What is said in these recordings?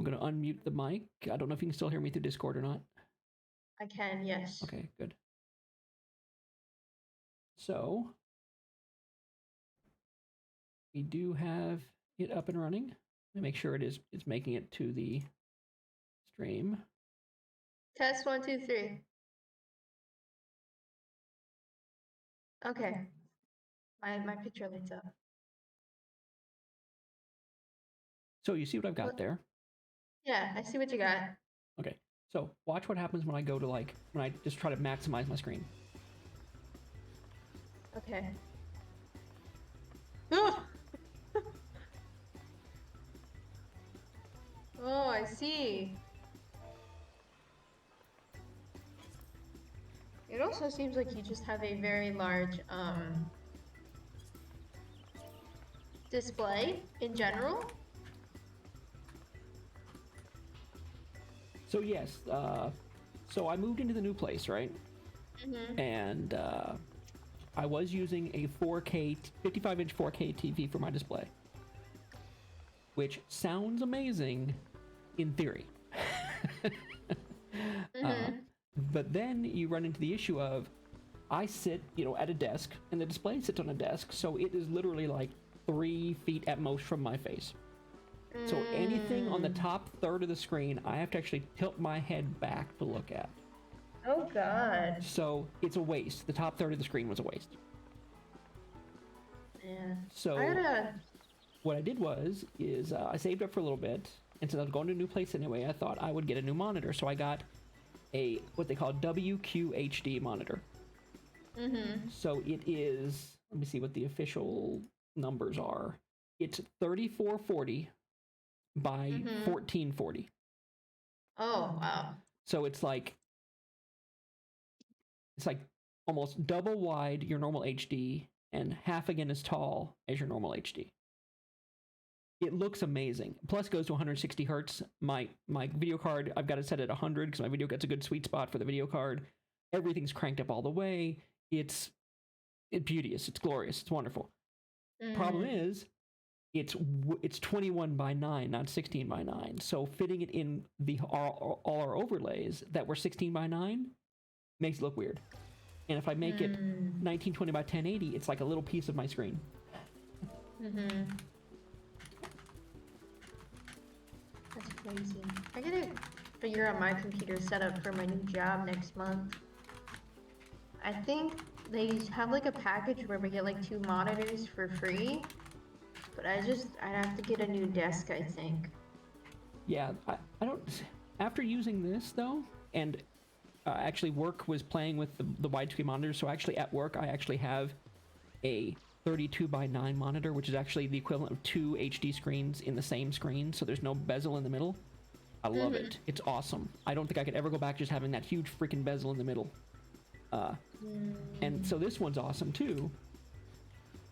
I'm going to unmute the mic. I don't know if you can still hear me through Discord or not. I can, yes. Okay, good. So, we do have it up and running. Let me make sure it's making it to the stream. Test 1, 2, 3. Okay. My picture lights up. So you see what I've got there? Yeah, I see what you got. Okay, so watch what happens when I go to when I just try to maximize my screen. Okay. Oh, I see. It also seems like you just have a very large display in general. So yes, so I moved into the new place, right? Mm-hmm. And I was using a 4K, 55-inch 4K TV for my display, which sounds amazing in theory. But then you run into the issue of, I sit, at a desk, and the display sits on a desk, so it is literally like 3 feet at most from my face. So anything on the top third of the screen, I have to actually tilt my head back to look at. Oh God. So it's a waste. The top third of the screen was a waste. Yeah. So what I did was I saved up for a little bit, and since I was going to a new place anyway, I thought I would get a new monitor. So I got a what they call WQHD monitor. So it is. Let me see what the official numbers are. It's 3440 by 1440. Oh wow. So it's like almost double wide your normal HD and half again as tall as your normal HD. It looks amazing. Plus goes to 160 hertz. My video card, I've got it set at 100 because my video gets a good sweet spot for the video card. Everything's cranked up all the way. It's beauteous. It's glorious. It's wonderful. Problem is, it's 21 by 9, not 16 by 9. So fitting it in all our overlays that were 16 by 9 makes it look weird. And if I make it 1920 by 1080, it's like a little piece of my screen. That's crazy. I gotta figure out my computer setup for my new job next month. I think they have like a package where we get like 2 monitors for free. But I'd have to get a new desk, I think. Yeah, I don't... After using this, though, and actually work was playing with the widescreen monitors, so actually at work I actually have a 32 by 9 monitor, which is actually the equivalent of 2 HD screens in the same screen, so there's no bezel in the middle. I love it. It's awesome. I don't think I could ever go back just having that huge freaking bezel in the middle. And so this one's awesome, too.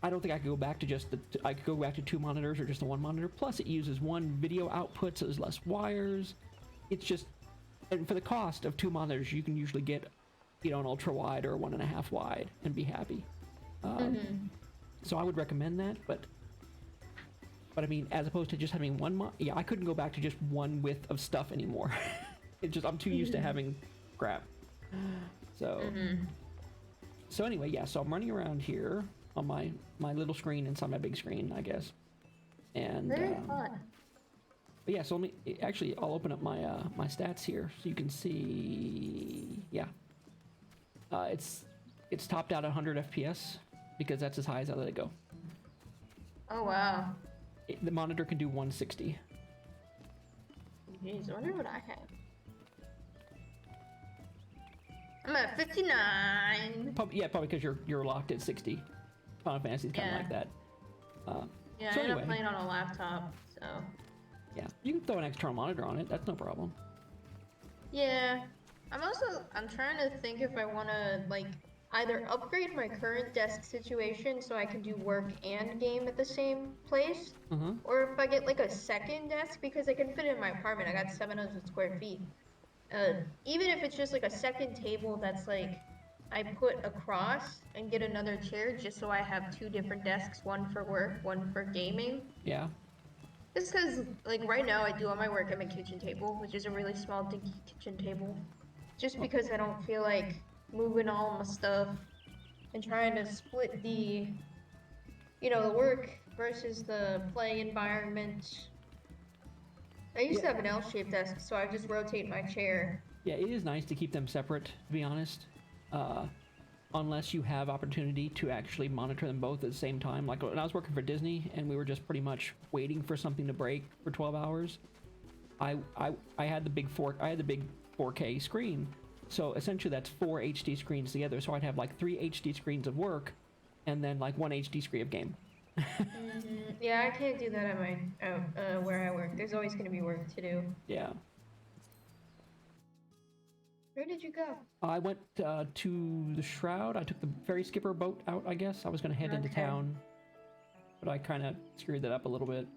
I don't think I could go back to just I could go back to 2 monitors or just the 1 monitor. Plus, it uses 1 video output, so there's less wires. It's just, and for the cost of 2 monitors, you can usually get, an ultra wide or 1.5 wide and be happy. So I would recommend that, but I mean, as opposed to just having 1 yeah, I couldn't go back to just 1 width of stuff anymore. It's just I'm too used to having crap. So, so anyway, yeah. So I'm running around here on my little screen inside my big screen, I guess. And very fun. But yeah, so let me actually I'll open up my my stats here so you can see. Yeah, it's topped out at 100 FPS because that's as high as I let it go. Oh wow. The monitor can do 160. Jeez, I wonder what I have. I'm at 59. Probably because you're locked at 60. Final Fantasy's kind of like that. Yeah, so I ended anyway, up playing on a laptop, so. Yeah, you can throw an external monitor on it. That's no problem. Yeah, I'm trying to think if I want to like either upgrade my current desk situation so I can do work and game at the same place, or if I get like a second desk because I can fit it in my apartment. I got 700 square feet. Even if it's just like a second table that's like I put across and get another chair just so I have 2 different desks, one for work, one for gaming. Yeah. Just because, like, right now I do all my work at my kitchen table, which is a really small, dinky kitchen table. Just because I don't feel like moving all my stuff and trying to split the work versus the play environment. I used to have an L-shaped desk, so I just rotate my chair. Yeah, it is nice to keep them separate, to be honest. Unless you have opportunity to actually monitor them both at the same time. Like when I was working for Disney and we were just pretty much waiting for something to break for 12 hours, I had the big 4K screen. So essentially that's 4 HD screens together. So I'd have like 3 HD screens of work and then like 1 HD screen of game. Yeah, I can't do that at my where I work. There's always going to be work to do. Yeah. Where did you go? I went to the Shroud. I took the ferry skipper boat out, I guess. I was going to head into town, but I kind of screwed that up a little bit.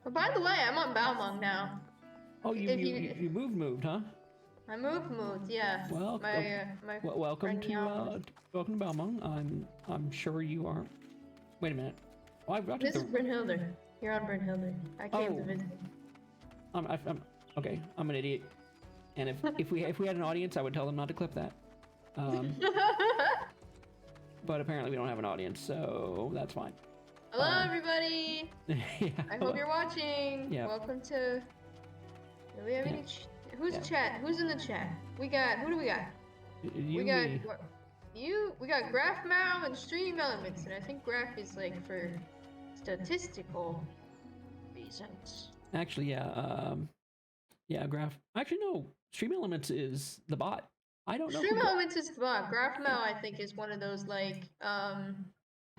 But by the way, I'm on Balmung now. Oh, you moved, huh? I moved, yeah. Well, welcome to Balmung. I'm sure you are. Wait a minute. Oh, this is Brynhilder. You're on Brynhilder. I came to visit. I'm okay. I'm an idiot. And if we had an audience, I would tell them not to clip that. But apparently we don't have an audience, so that's fine. Hello, everybody. Yeah. I hope you're watching. Yeah. Welcome to. Do we have any? Who's chat? Who's in the chat? Who do we got? We got Graph Mal and Stream Elements, and I think Graph is like for statistical reasons. Actually, yeah, Graph. Actually, no. Stream Elements is the bot. I don't know. Stream Elements is the bot. Graph Mal, I think, is one of those like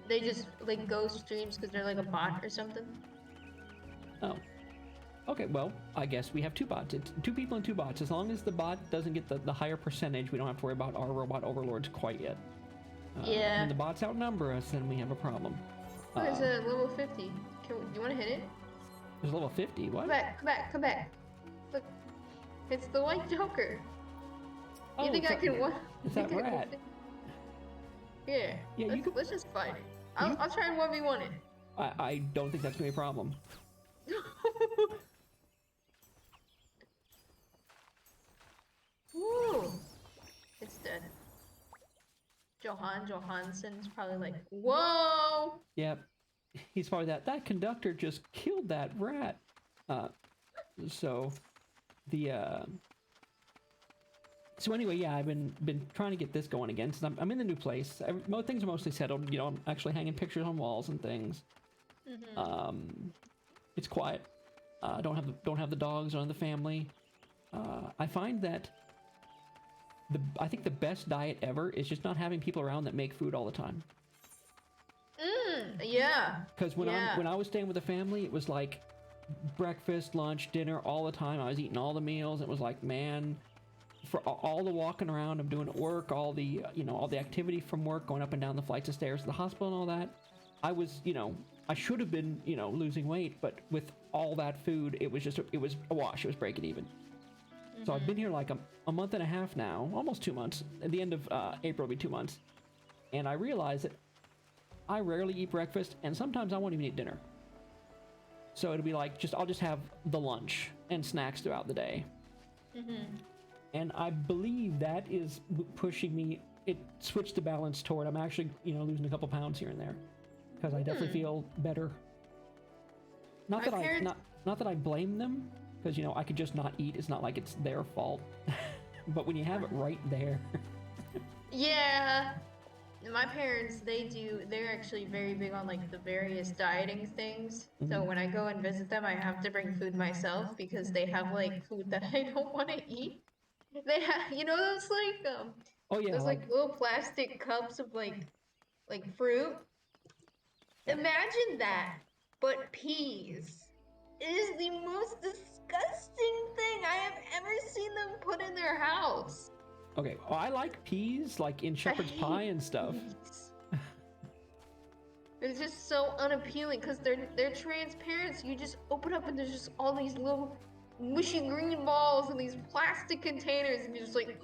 they just like ghost streams because they're like a bot or something. Oh. Okay, well, I guess we have 2 bots. It's 2 people and 2 bots. As long as the bot doesn't get the higher percentage, we don't have to worry about our robot overlords quite yet. Yeah. When the bots outnumber us, then we have a problem. There's a level 50. Do you want to hit it? There's level 50? What? Come back. Look. It's the white Joker. Oh, you think I can win? It's that rat. Yeah. Yeah, let's just fight it. I'll try and 1v1 it. I don't think that's going to be a problem. Ooh. It's dead. Johansson's probably like, whoa! Yep. He's probably that conductor just killed that rat. So anyway, yeah, I've been trying to get this going again since I'm in the new place. Things are mostly settled. You know, I'm actually hanging pictures on walls and things. It's quiet. Don't have the dogs on the family. I find that I think the best diet ever is just not having people around that make food all the time. Yeah. Because when I was staying with the family, it was like breakfast, lunch, dinner all the time. I was eating all the meals. It was like, man, for all the walking around, I'm doing at work, all the all the activity from work, going up and down the flights of stairs to the hospital and all that. I was, I should have been, losing weight, but with all that food, it was a wash. It was breaking even. So I've been here like a month and a half now, almost 2 months. At the end of April will be 2 months. And I realized that I rarely eat breakfast, and sometimes I won't even eat dinner. So it'll be like, I'll just have the lunch and snacks throughout the day. And I believe that is pushing me, it switched the balance toward, I'm actually, losing a couple pounds here and there. Because I definitely feel better. Not that I blame them, because I could just not eat. It's not like it's their fault. But when you have it right there. Yeah. My parents, they're actually very big on like the various dieting things. So when I go and visit them, I have to bring food myself because they have like food that I don't want to eat. They have, those like those like little plastic cups of like fruit. Imagine that, but peas. It is the most disgusting thing I have ever seen them put in their house. Okay, well, I like peas, like in shepherd's pie and stuff. It's just so unappealing because they're transparent. So you just open up and there's just all these little mushy green balls in these plastic containers, and you're just like.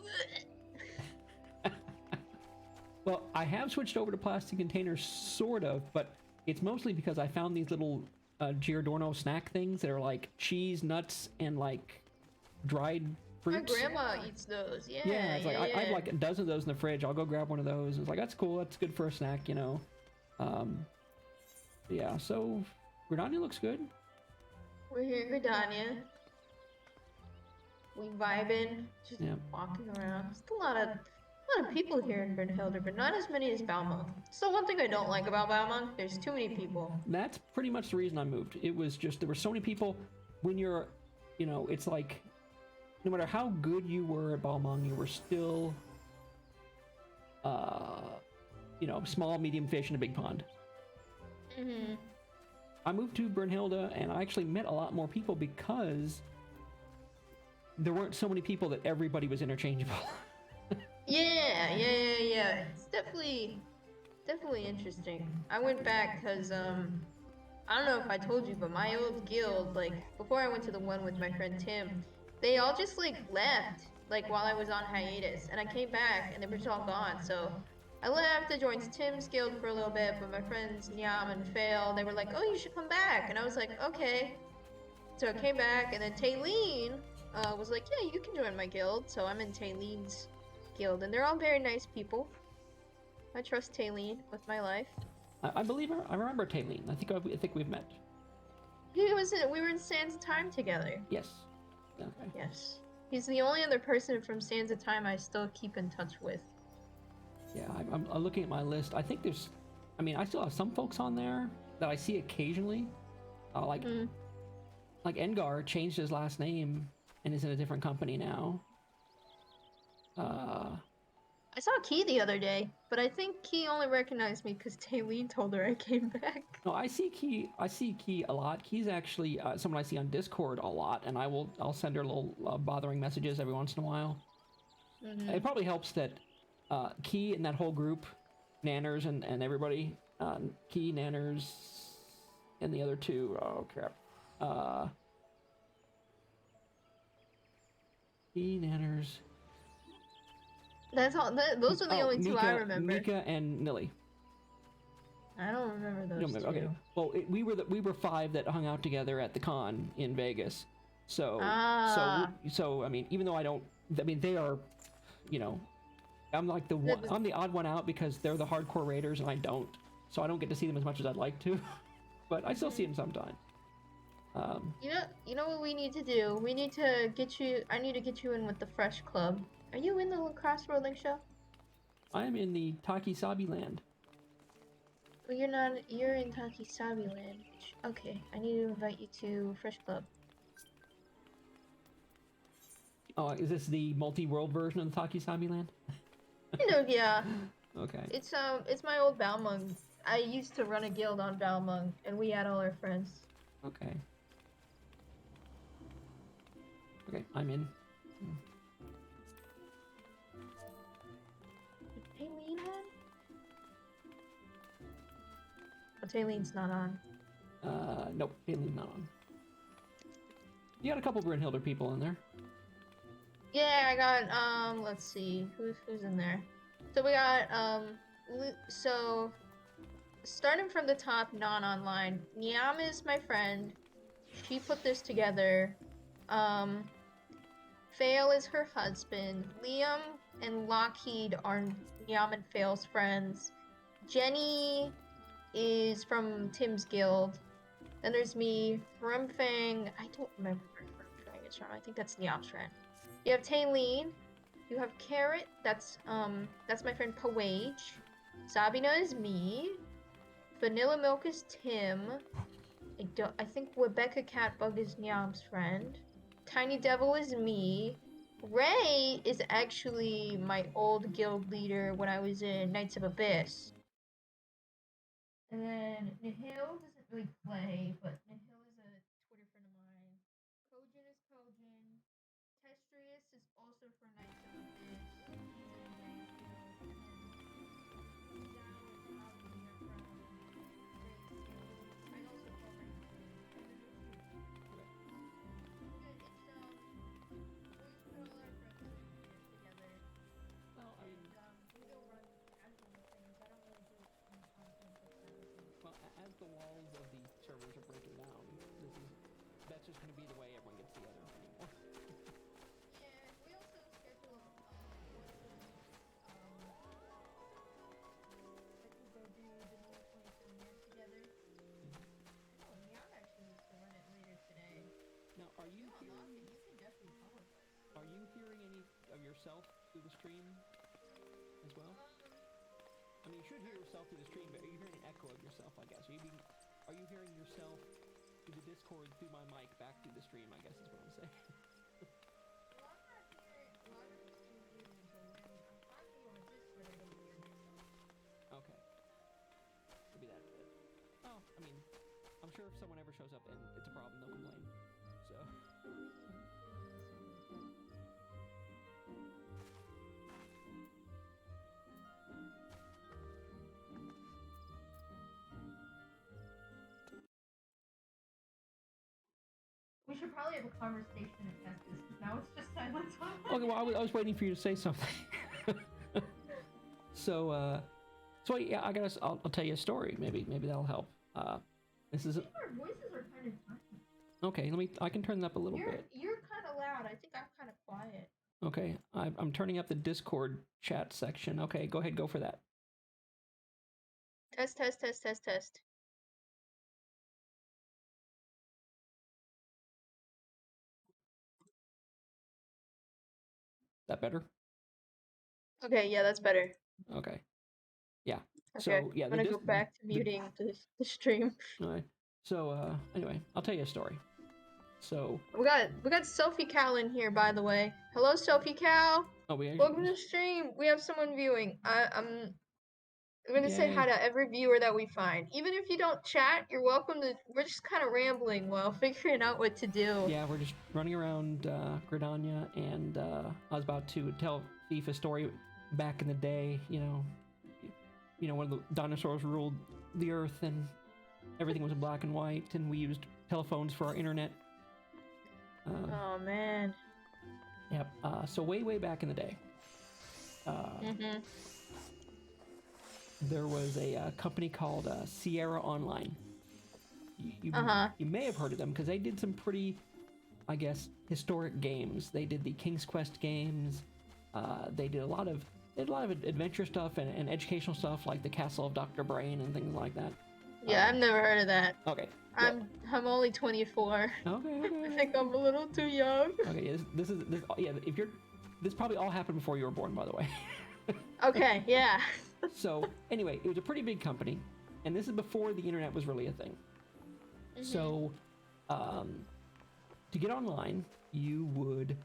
Well, I have switched over to plastic containers, sort of, but it's mostly because I found these little Giordano snack things that are like cheese, nuts, and like dried My fruits. grandma eats those. Yeah. Yeah, it's like I have yeah. like a dozen of those in the fridge. I'll go grab one of those. And it's like, that's cool. That's good for a snack, you know. Yeah, so Gridania looks good. We're here in Gridania. We vibing, just Yeah. walking around. There's a lot of people here in Brynhilde, but not as many as Balmung. So one thing I don't like about Balmung, there's too many people. That's pretty much the reason I moved. It was just there were so many people. When you're, you know, it's like no matter how good you were at Balmung, you were still, you know, small, medium fish in a big pond. Mm-hmm. I moved to Brynhilde and I actually met a lot more people because there weren't so many people that everybody was interchangeable. Yeah. It's definitely interesting. I went back because I don't know if I told you, but my old guild, like before I went to the one with my friend Tim, they all just like left like while I was on hiatus, and I came back and they were just all gone. So I left. I joined Tim's guild for a little bit, but my friends Nyam and Fail, they were like, "Oh, you should come back," and I was like, "Okay." So I came back, and then Taylene was like, "Yeah, you can join my guild." So I'm in Taylene's guild, and they're all very nice people. I trust Taylene with my life. I believe I remember Taylene. I think we've met. We were in Sands of Time together. Yes. Okay. Yes. He's the only other person from Sands of Time I still keep in touch with. Yeah, I'm looking at my list. I think there's, I mean, I still have some folks on there that I see occasionally. Like Engar changed his last name and is in a different company now. I saw Key the other day, but I think Key only recognized me because Taylene told her I came back. No, I see Key a lot. Key's actually someone I see on Discord a lot, and I'll send her little bothering messages every once in a while. It probably helps that Key and that whole group, Nanners and everybody, Key, Nanners, and the other two, oh crap. Key, Nanners. That's all. Those are the only two I remember. Mika and Nilly. I don't remember those two. Okay. Well, we were 5 that hung out together at the con in Vegas. So I mean, even though they are, you know, I'm like I'm the odd one out because they're the hardcore raiders and I don't. So I don't get to see them as much as I'd like to. But I still see them sometimes. You know what we need to do? I need to get you in with the Fresh Club. Are you in the Lacrosse Rolling Show? I am in the Takisabi land. Well, you're not. You're in Takisabi land. Okay, I need to invite you to Fresh Club. Oh, is this the multi-world version of the Takisabi land? Yeah. Okay. It's my old Balmung. I used to run a guild on Balmung, and we had all our friends. Okay. Okay, I'm in. Is Taylene on? Oh, Taylene's not on. Nope, Taylene's not on. You got a couple Brynhilde people in there. Yeah, I got, let's see, who's in there? So we got, so, starting from the top, non-online, Nyam is my friend. She put this together. Fail is her husband. Liam and Lockheed are Nyam and Fail's friends. Jenny is from Tim's guild. Then there's me, Rumfang. I don't remember where Rumfang is from. I think that's Nyam's friend. You have Taylene. You have Carrot. That's my friend Pawage. Sabina is me. Vanilla Milk is Tim. I think Rebecca Catbug is Nyam's friend. Tiny Devil is me. Ray is actually my old guild leader when I was in Knights of Abyss. And then Nihil doesn't really play, but Nihil is a Twitter friend of mine. Kojin is Kojin. Testrius is also for Knights of Abyss. He's in Ray's guild. And then Zhao is Alvia from Ray's guild. I also call Ray my guild. And then there's you. Well, I mean, We don't run casual things. I don't really do it in content. well, as the walls of the servers are breaking down. That's just going to be the way everyone gets together anymore. Yeah, we also scheduled once a week. Like we'll go do the new 27 years together. Oh, Meow actually needs to run it later today. Now, are you Unlock hearing? it, you can definitely come with us. Are you hearing any of yourself through the stream as well? I mean, you should hear yourself through the stream, but are you hearing an echo of yourself? I guess. Are you hearing yourself through the Discord through my mic back through the stream? I guess is what I'm saying. Well, I'm not hearing a lot of the stream either, but when I'm talking on Discord, I don't hear myself. Okay. Maybe that. Oh, I mean, I'm sure if someone ever shows up and it's a problem, they'll complain. So. We should probably have a conversation and test this, because now it's just silence on Okay, well, I was waiting for you to say something. So yeah, I'll tell you a story. Maybe that'll help. This is. I think our voices are kind of tiny. Okay, I can turn that up a little bit. You're kind of loud. I think I'm kind of quiet. Okay, I'm turning up the Discord chat section. Okay, go ahead, go for that. Test, test, test, test, test. Is that better? Okay, yeah, that's better. Okay. Yeah. Okay, So yeah, I'm gonna go back to muting the stream. All right. So anyway, I'll tell you a story. So We got Sophie Cal in here, by the way. Hello, Sophie Cal. Welcome to the stream. We have someone viewing. I'm gonna say hi to every viewer that we find. Even if you don't chat, you're welcome to. We're just kind of rambling while figuring out what to do. Yeah, we're just running around Gridania, and I was about to tell Thief a story back in the day. You know, when the dinosaurs ruled the earth and everything was in black and white, and we used telephones for our internet. Oh man. Yep. So way back in the day, there was a company called Sierra Online. You may have heard of them because they did some pretty, I guess, historic games. They did the King's Quest games. They did a lot of adventure stuff and educational stuff like the Castle of Dr. Brain and things like that. Yeah, I've never heard of that. Okay. I'm only 24. Okay. I think I'm a little too young. Okay. This probably all happened before you were born, by the way. Okay. Yeah. So anyway, it was a pretty big company, and this is before the internet was really a thing. So, to get online, you would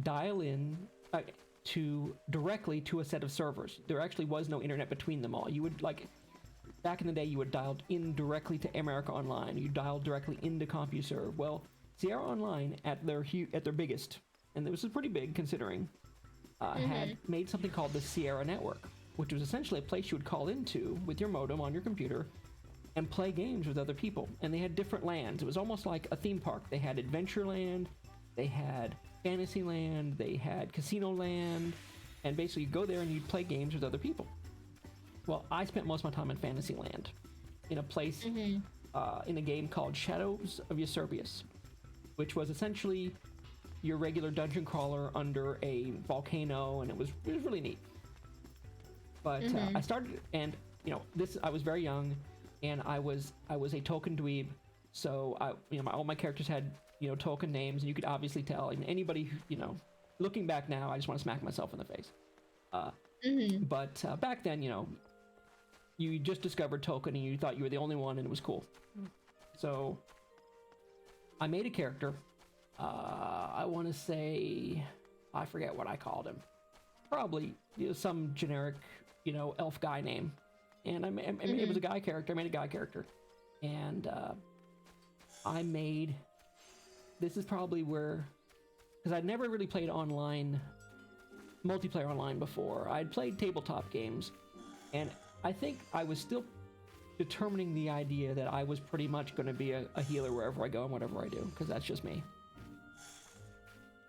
dial in directly to a set of servers. There actually was no internet between them all. You would back in the day, you would dial in directly to America Online. You dialed directly into CompuServe. Well, Sierra Online at their biggest, and this was pretty big considering, had made something called the Sierra Network, which was essentially a place you would call into with your modem on your computer and play games with other people. And they had different lands. It was almost like a theme park. They had Adventureland, they had Fantasyland, they had Casino Land, and basically you'd go there and you'd play games with other people. Well, I spent most of my time in Fantasyland, in a place, in a game called Shadows of Eusebius, which was essentially your regular dungeon crawler under a volcano, and it was really neat. But I started, and I was very young, and I was a token dweeb, so all my characters had token names, and you could obviously tell. And anybody looking back now, I just want to smack myself in the face. But back then, you just discovered token, and you thought you were the only one, and it was cool. So I made a character. I want to say, I forget what I called him. Probably some generic, elf guy name. And it was a guy character. I made a guy character. And this is probably where, because I'd never really played multiplayer online before. I'd played tabletop games. And I think I was still determining the idea that I was pretty much going to be a healer wherever I go and whatever I do, because that's just me.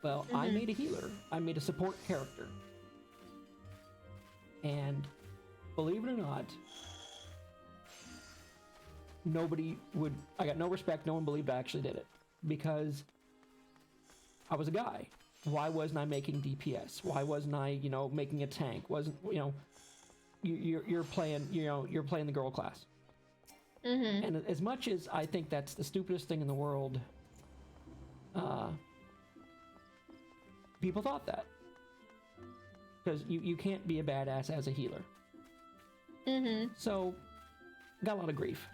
Well, I made a healer. I made a support character. And believe it or not, I got no respect. No one believed I actually did it because I was a guy. Why wasn't I making DPS? Why wasn't I, making a tank? Wasn't, you're playing, you're playing the girl class. And as much as I think that's the stupidest thing in the world, people thought that. Because you can't be a badass as a healer. So, got a lot of grief.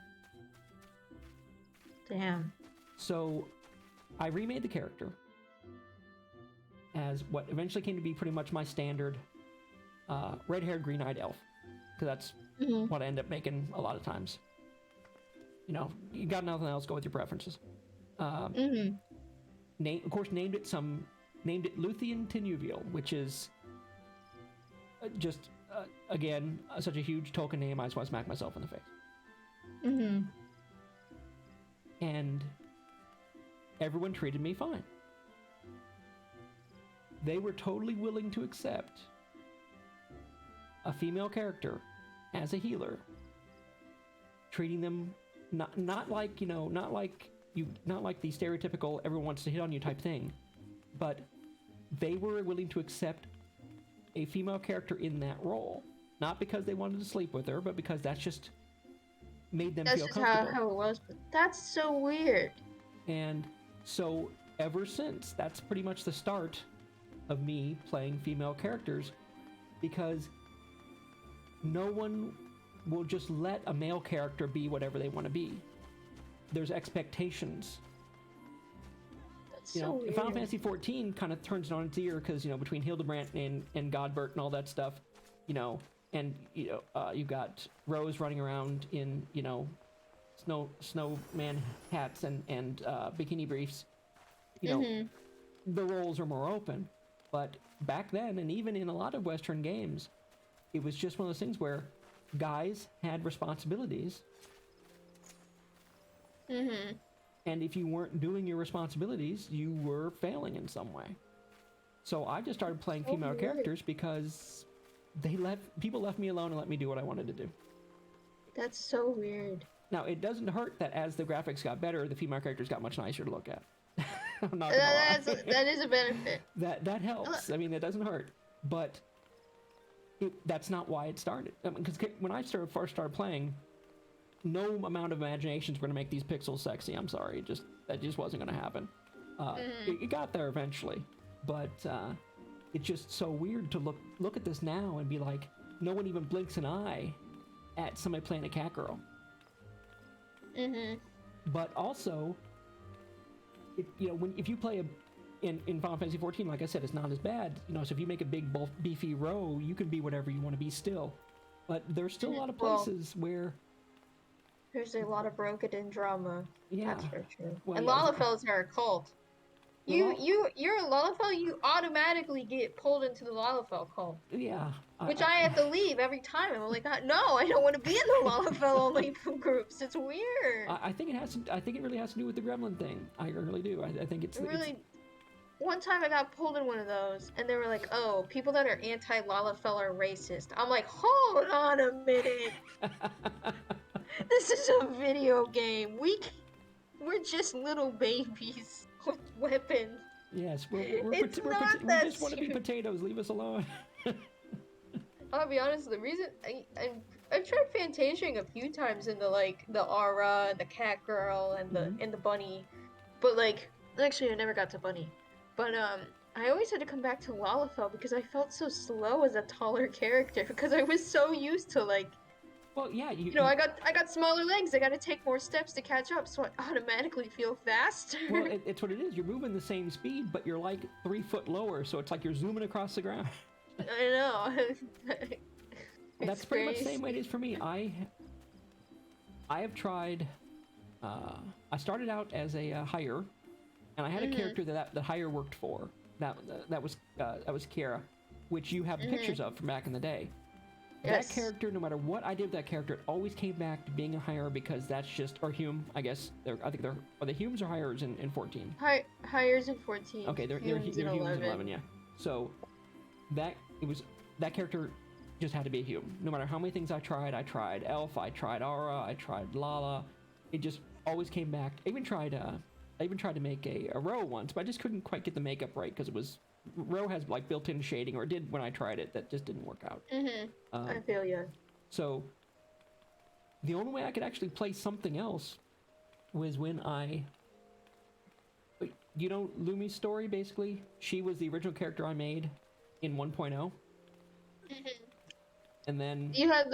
Damn. So, I remade the character as what eventually came to be pretty much my standard red-haired, green-eyed elf. Because that's what I end up making a lot of times. You got nothing else, go with your preferences. Of course, named it Luthien Tinuvial, which is just, again, such a huge Tolkien name, I just want to smack myself in the face. And everyone treated me fine. They were totally willing to accept a female character as a healer, treating them not like the stereotypical everyone wants to hit on you type thing, but they were willing to accept a female character in that role, not because they wanted to sleep with her, but because that's just made them feel comfortable. That's just how it was. But that's so weird. And so ever since, that's pretty much the start of me playing female characters, because no one will just let a male character be whatever they want to be. There's expectations. That's so weird. Final Fantasy XIV kind of turns it on its ear because, between Hildebrandt and Godbert and all that stuff, and you've got Rose running around in, snowman hats and bikini briefs. The roles are more open. But back then, and even in a lot of Western games, it was just one of those things where guys had responsibilities. And if you weren't doing your responsibilities, you were failing in some way. So I just started playing female characters because people left me alone and let me do what I wanted to do. That's so weird. Now, it doesn't hurt that as the graphics got better, the female characters got much nicer to look at. I'm not gonna lie. That is a benefit. That helps. I mean, it doesn't hurt. But that's not why it started. Because when I first started playing, no amount of imaginations were going to make these pixels sexy. I'm sorry. That just wasn't going to happen. It got there eventually. But it's just so weird to look at this now and be like, no one even blinks an eye at somebody playing a cat girl. But also, if you play in Final Fantasy XIV, like I said, it's not as bad. So if you make a big, beefy row, you can be whatever you want to be still. But there's still a lot of places where there's a lot of broken drama. Yeah, that's for sure. Well, and yeah, Lalafells are a cult. You're a Lalafell, you automatically get pulled into the Lalafell cult. Yeah. Which I have to leave every time. I'm like, no, I don't want to be in the Lalafell only groups. It's weird. I think it really has to do with the gremlin thing. I really do. I think it's One time I got pulled in one of those, and they were like, oh, people that are anti-Lalafell are racist. I'm like, hold on a minute. This is a video game. We're just little babies with weapons. Yes, we just want to be potatoes. Leave us alone. I'll be honest. The reason I've tried Fantasiaing a few times in the aura, the cat girl, and the bunny, but actually I never got to bunny. But I always had to come back to Lalafell because I felt so slow as a taller character because I was so used to Well, yeah, I got smaller legs. I got to take more steps to catch up, so I automatically feel faster. Well, it's what it is. You're moving the same speed, but you're 3 foot lower, so it's like you're zooming across the ground. I know. That's pretty much the same way it is for me. I have tried. I started out as a hire, and I had a character that the hire worked for. That was Kiera, which you have pictures of from back in the day. Yes. That character, no matter what I did with that character, it always came back to being a hire because that's just, or Hume, I guess. Are the Humes or hires in 14? Hires in 14. Okay, they're Humes in 11, yeah. So that character just had to be a Hume. No matter how many things I tried Elf, I tried Aura, I tried Lala, it just always came back. I even tried to make a row once, but I just couldn't quite get the makeup right because it was row has like built-in shading, or it did when I tried it. That just didn't work out. I feel you. So the only way I could actually play something else was when you know Lumi's story, basically? She was the original character I made in 1.0. And then... You got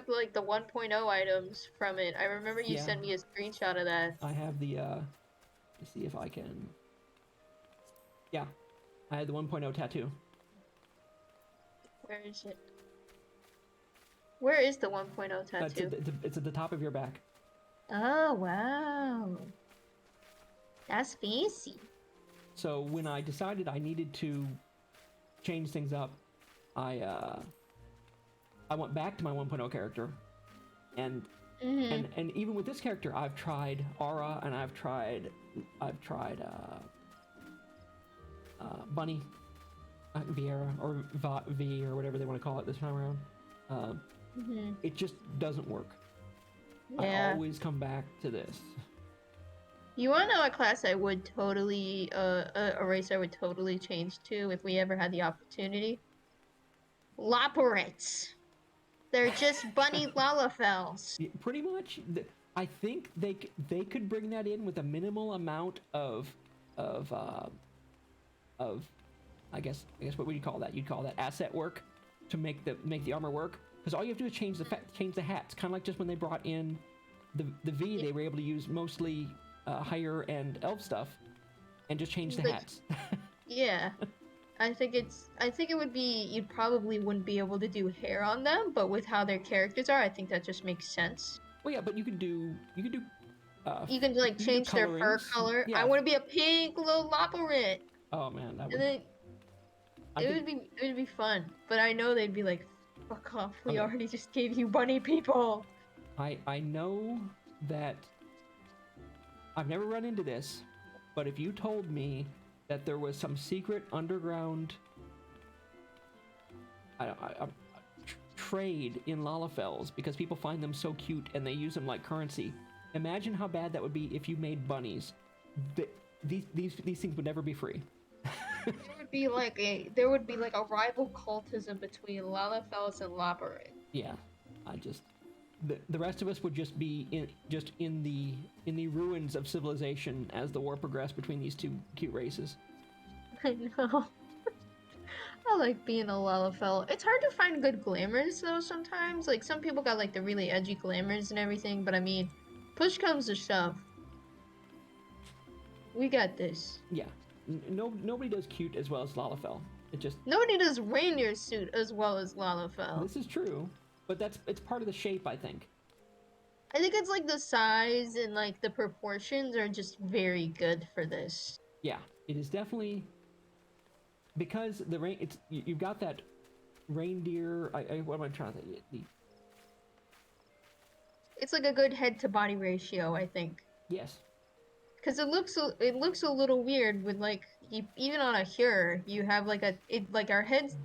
like the 1.0 items from it. I remember you sent me a screenshot of that. I have the, let's see if I can... Yeah, I had the 1.0 tattoo. Where is it? Where is the 1.0 tattoo? It's at the top of your back. Oh, wow. That's fancy. So when I decided I needed to change things up, I went back to my 1.0 character, and even with this character, I've tried Aura, and I've tried Bunny, Viera, or V, or whatever they want to call it this time around. It just doesn't work. Yeah. I always come back to this. You want to know a class I would totally, a race I would totally change to if we ever had the opportunity? Loporets. They're just bunny Lalafels. Pretty much. I think they could bring that in with a minimal amount of I guess what would you call that? You'd call that asset work to make the armor work. Because all you have to do is change the hats. Kind of like just when they brought in the V, they were able to use mostly higher end elf stuff and just change the hats. Yeah. I think it would be, you probably wouldn't be able to do hair on them, but with how their characters are, I think that just makes sense. Well, yeah, but you can do you can like change their fur color. Yeah. I want to be a pink little Loporet. Oh man, that would. It would be fun, but I know they'd be like, fuck off. We already just gave you bunny people. I know that I've never run into this, but if you told me that there was some secret underground trade in Lalafels because people find them so cute and they use them like currency, imagine how bad that would be if you made bunnies. These things would never be free. There would be like a rival cultism between Lalafels and Loporet. Yeah, the rest of us would just be in the ruins of civilization as the war progressed between these two cute races. I know. I like being a Lalafell. It's hard to find good glamours though sometimes. Like some people got like the really edgy glamours and everything, but I mean, push comes to shove. We got this. Yeah. Nobody does cute as well as Lalafell. Nobody does reindeer suit as well as Lalafell. This is true, but it's part of the shape, I think. I think it's like the size and like the proportions are just very good for this. Yeah, it is definitely because you've got that reindeer. What am I trying to say? It's like a good head to body ratio, I think. Yes. Because it looks a little weird with like even on a Hyur you have like our heads.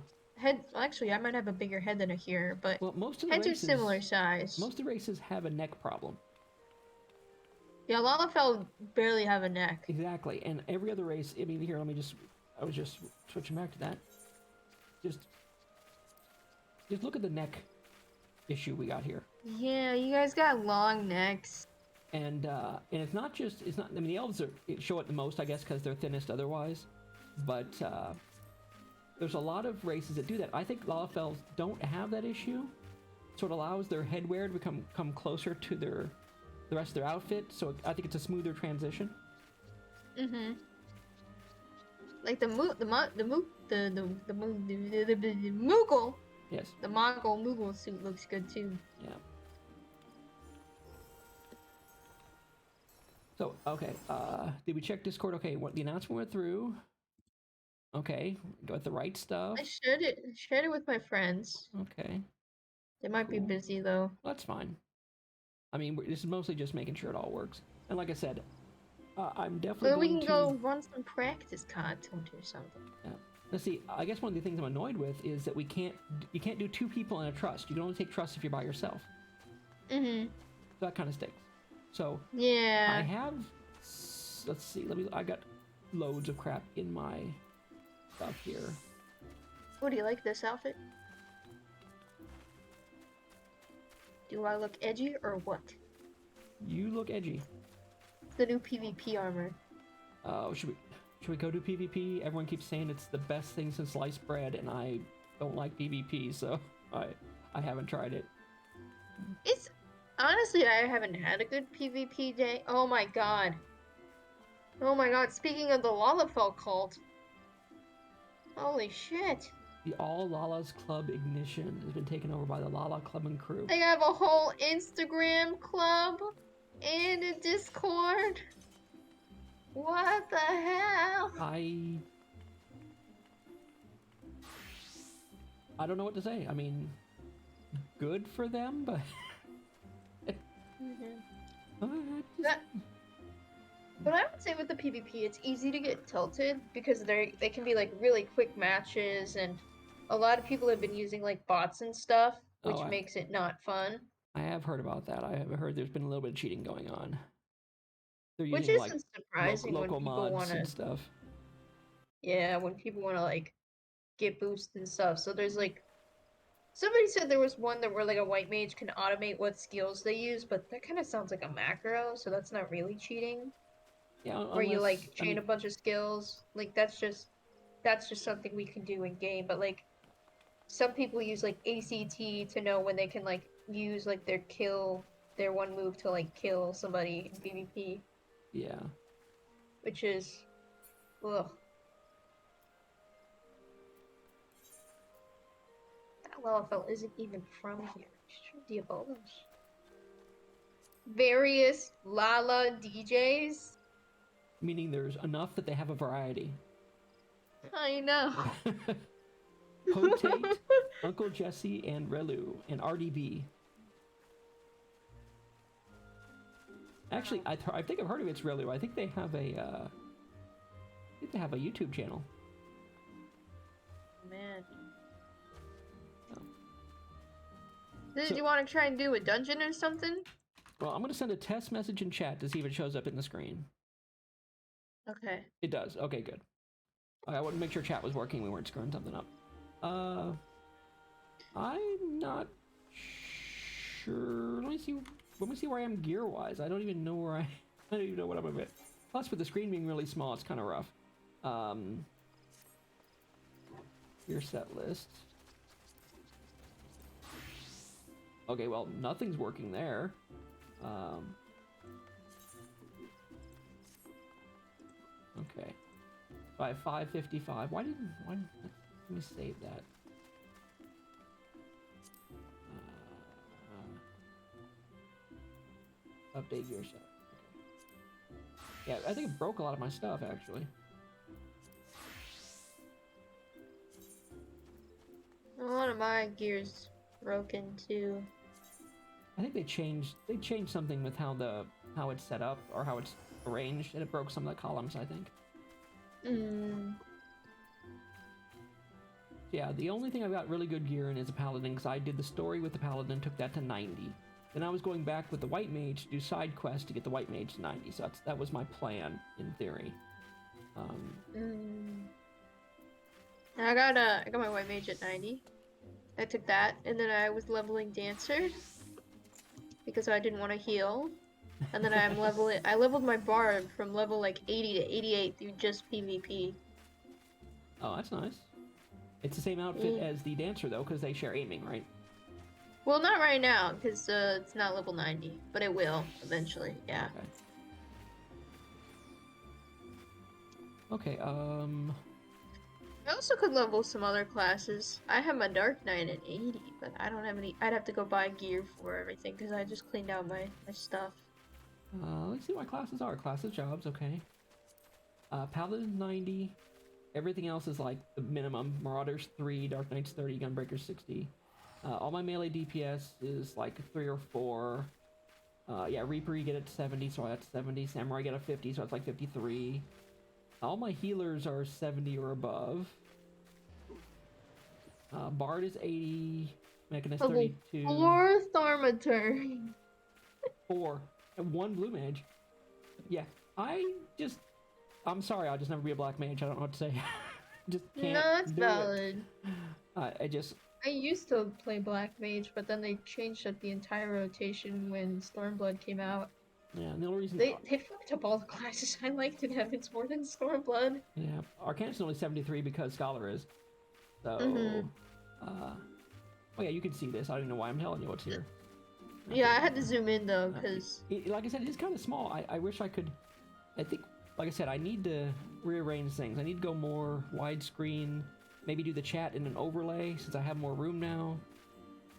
Actually, I might have a bigger head than a Hyur, but most of the heads are similar size. Most of the races have a neck problem. Yeah, Lalafell barely have a neck. Exactly, and every other race. I mean, here, I was just switching back to that. Just look at the neck issue we got here. Yeah, you guys got long necks. And it's not. I mean, the elves show it the most, I guess, because they're thinnest otherwise. But there's a lot of races that do that. I think Lalafels don't have that issue, so it allows their headwear to come closer to the rest of their outfit. So I think it's a smoother transition. Like the Moogle. Yes. The Mongol Moogle suit looks good too. Yeah. So, okay, did we check Discord? Okay, the announcement went through. Okay, got the right stuff. I shared it with my friends. Okay. They might be busy though. Well, that's fine. I mean, this is mostly just making sure it all works. And like I said, I'm definitely we can go run some practice content or something. Yeah. Let's see, I guess one of the things I'm annoyed with is that you can't do two people in a trust. You can only take trust if you're by yourself. So that kind of stinks. So I Yeah. have, let's see, I got loads of crap in my stuff here. Oh, do you like this outfit? Do I look edgy or what? You look edgy. The new PvP armor. Should we go do PvP? Everyone keeps saying it's the best thing since sliced bread, and I don't like PvP, so I haven't tried it. It's honestly, I haven't had a good PvP day. Oh my god. Oh my god, speaking of the Lalafell cult. Holy shit. The All Lala's Club Ignition has been taken over by the Lala Club and crew. They have a whole Instagram club and a Discord. What the hell? I don't know what to say. I mean, good for them, but But I would say with the PvP, it's easy to get tilted because they can be like really quick matches, and a lot of people have been using like bots and stuff, which makes it not fun. I have heard about that. I have heard there's been a little bit of cheating going on. They're Which using like isn't surprising local when people mods want and to. stuff. Yeah, when people want to like get boosts and stuff. So there's like somebody said there was one that where like a white mage can automate what skills they use, but that kind of sounds like a macro, so that's not really cheating. Yeah, Where you like chain a bunch of skills, like that's just something we can do in game. But like some people use like ACT to know when they can like use like their one move to like kill somebody in PvP. Yeah. Which is, ugh. That Lalafell isn't even from here. Diabolos. Various Lala DJs. Meaning there's enough that they have a variety. I know. Potate, Uncle Jesse, and Relu, and RDB. Actually, I think I've heard of it's Relu. I think they have a YouTube channel. Man. Oh. Did you want to try and do a dungeon or something? Well, I'm gonna send a test message in chat to see if it shows up in the screen. Okay. It does. Okay, good. I wanted to make sure chat was working. We weren't screwing something up. I'm not sure. Let me see where I am gear-wise. I don't even know where I don't even know what I'm a bit. Plus, with the screen being really small, it's kind of rough. Your set list. Okay, well, nothing's working there. Okay. So I have 555. Why? Let me save that. Update your set. Okay. Yeah, I think it broke a lot of my stuff, actually. A lot of my gear's broken too. I think they changed something with how it's set up or how it's arranged, and it broke some of the columns, I think. Yeah, the only thing I've got really good gear in is a paladin, because I did the story with the paladin, took that to 90. Then I was going back with the white mage to do side quests to get the white mage to 90. So that was my plan in theory. I got my white mage at 90. I took that, and then I was leveling dancer because I didn't want to heal. And then I leveled my bard from level like 80 to 88 through just PvP. Oh, that's nice. It's the same outfit as the dancer though, because they share aiming, right? Well, not right now, because it's not level 90, but it will eventually. Yeah. Okay. I also could level some other classes. I have my Dark Knight at 80, but I don't have any. I'd have to go buy gear for everything because I just cleaned out my stuff. Let's see what my classes are. Classes, jobs, okay. Paladin 90. Everything else is like the minimum. Marauders 3, Dark Knights 30, Gunbreakers 60. All my melee DPS is like 3 or 4. Yeah, Reaper you get at 70, so that's 70. Samurai get a 50, so it's like 53. All my healers are 70 or above. Bard is 80. Mechanist 32. 4th Thaumaturge. 4. One blue mage. Yeah, I'm sorry, I'll just never be a black mage. I don't know what to say. Just can't No, that's do valid. it. I used to play Black Mage, but then they changed up the entire rotation when Stormblood came out. Yeah, and the only reason They fucked up all the classes I liked in Heaven's Ward and Stormblood. yeah, Arcanus only 73 because Scholar is. So, oh yeah, you can see this. I don't even know why I'm telling you what's here. Yeah, I had to zoom in though, because like I said, it's kind of small. I wish I could. I think, like I said, I need to rearrange things. I need to go more widescreen. Maybe do the chat in an overlay since I have more room now.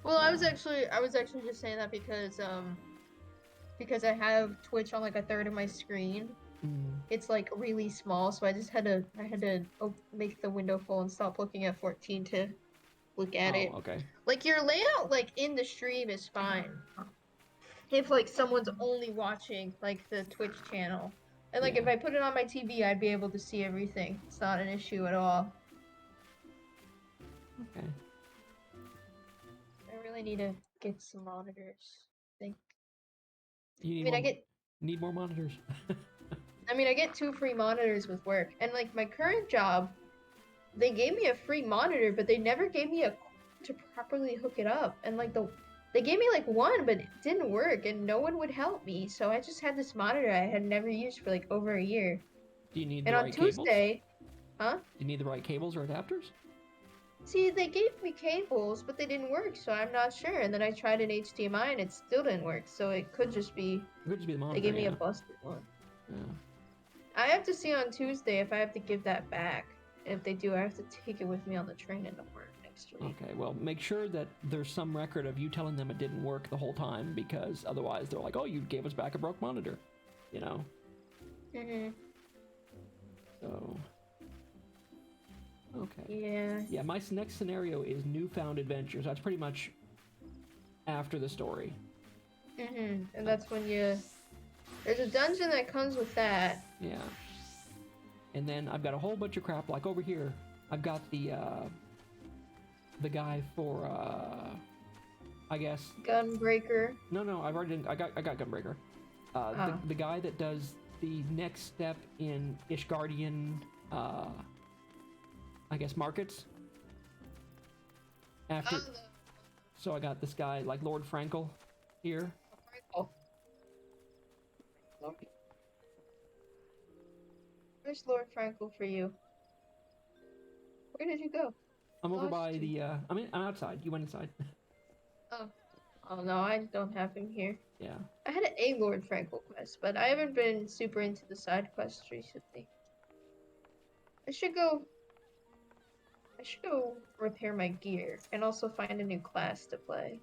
well, I was actually just saying that because I have Twitch on like a third of my screen. It's like really small, so I had to make the window full and stop looking at 14 to look at it. Okay. Like your layout, like in the stream, is fine. If like someone's only watching like the Twitch channel, and like if I put it on my TV, I'd be able to see everything. It's not an issue at all. Okay. I really need to get some monitors. I think. Need more monitors. I mean, I get 2 free monitors with work, and like my current job, they gave me a free monitor, but they never gave me a to properly hook it up, and like they gave me like one, but it didn't work, and no one would help me, so I just had this monitor I had never used for like over a year. Do you need the right cables? And on Tuesday, huh? Do you need the right cables or adapters? See, they gave me cables, but they didn't work, so I'm not sure. And then I tried an HDMI, and it still didn't work. So it could just be. It could just be the monitor. They gave me a busted one. Yeah. I have to see on Tuesday if I have to give that back. And if they do, I have to take it with me on the train into work next week. Okay, well, make sure that there's some record of you telling them it didn't work the whole time, because otherwise they're like, "Oh, you gave us back a broke monitor," you know. So. Okay. Yeah, my next scenario is Newfound Adventures. That's pretty much after the story. And that's when there's a dungeon that comes with that. Yeah. And then I've got a whole bunch of crap, like over here. I've got the guy for, I guess... Gunbreaker. No, I got Gunbreaker. The guy that does the next step in Ishgardian, I guess, markets. So I got this guy, like Lord Frankel, here. Where's Lord Frankel for you? Where did you go? I'm over by the, I'm outside. You went inside. Oh no, I don't have him here. Yeah. I had a Lord Frankel quest, but I haven't been super into the side quests recently. I should go repair my gear and also find a new class to play.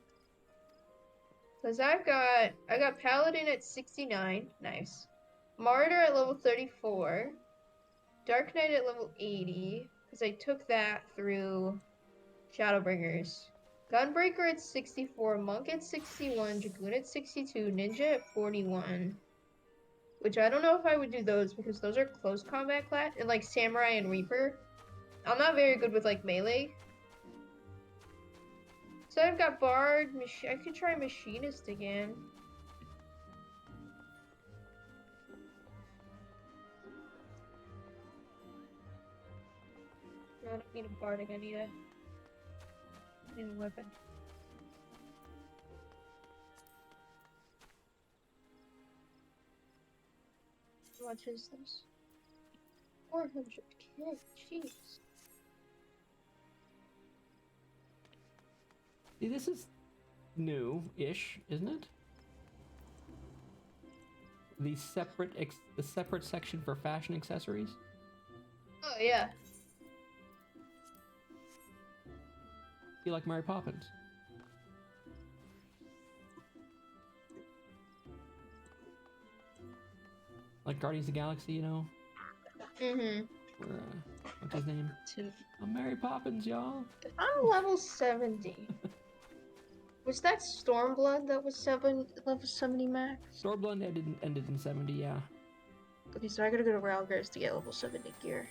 Cause I got Paladin at 69, nice. Martyr at level 34, Dark Knight at level 80, cause I took that through Shadowbringers. Gunbreaker at 64, Monk at 61, Dragoon at 62, Ninja at 41. Which I don't know if I would do those because those are close combat class, and like Samurai and Reaper. I'm not very good with like melee. So I've got Bard, I could try Machinist again. No, I don't need a Bard, I need a weapon. How much is this? 400k, jeez. See, this is new-ish, isn't it? The separate section for fashion accessories. Oh yeah. You like Mary Poppins? Like Guardians of the Galaxy, you know? Where, what's his name? I'm Mary Poppins, y'all. I'm level 70. Was that Stormblood that was level 70 max? Stormblood ended in 70, yeah. Okay, so I gotta go to Ralgers to get level 70 gear.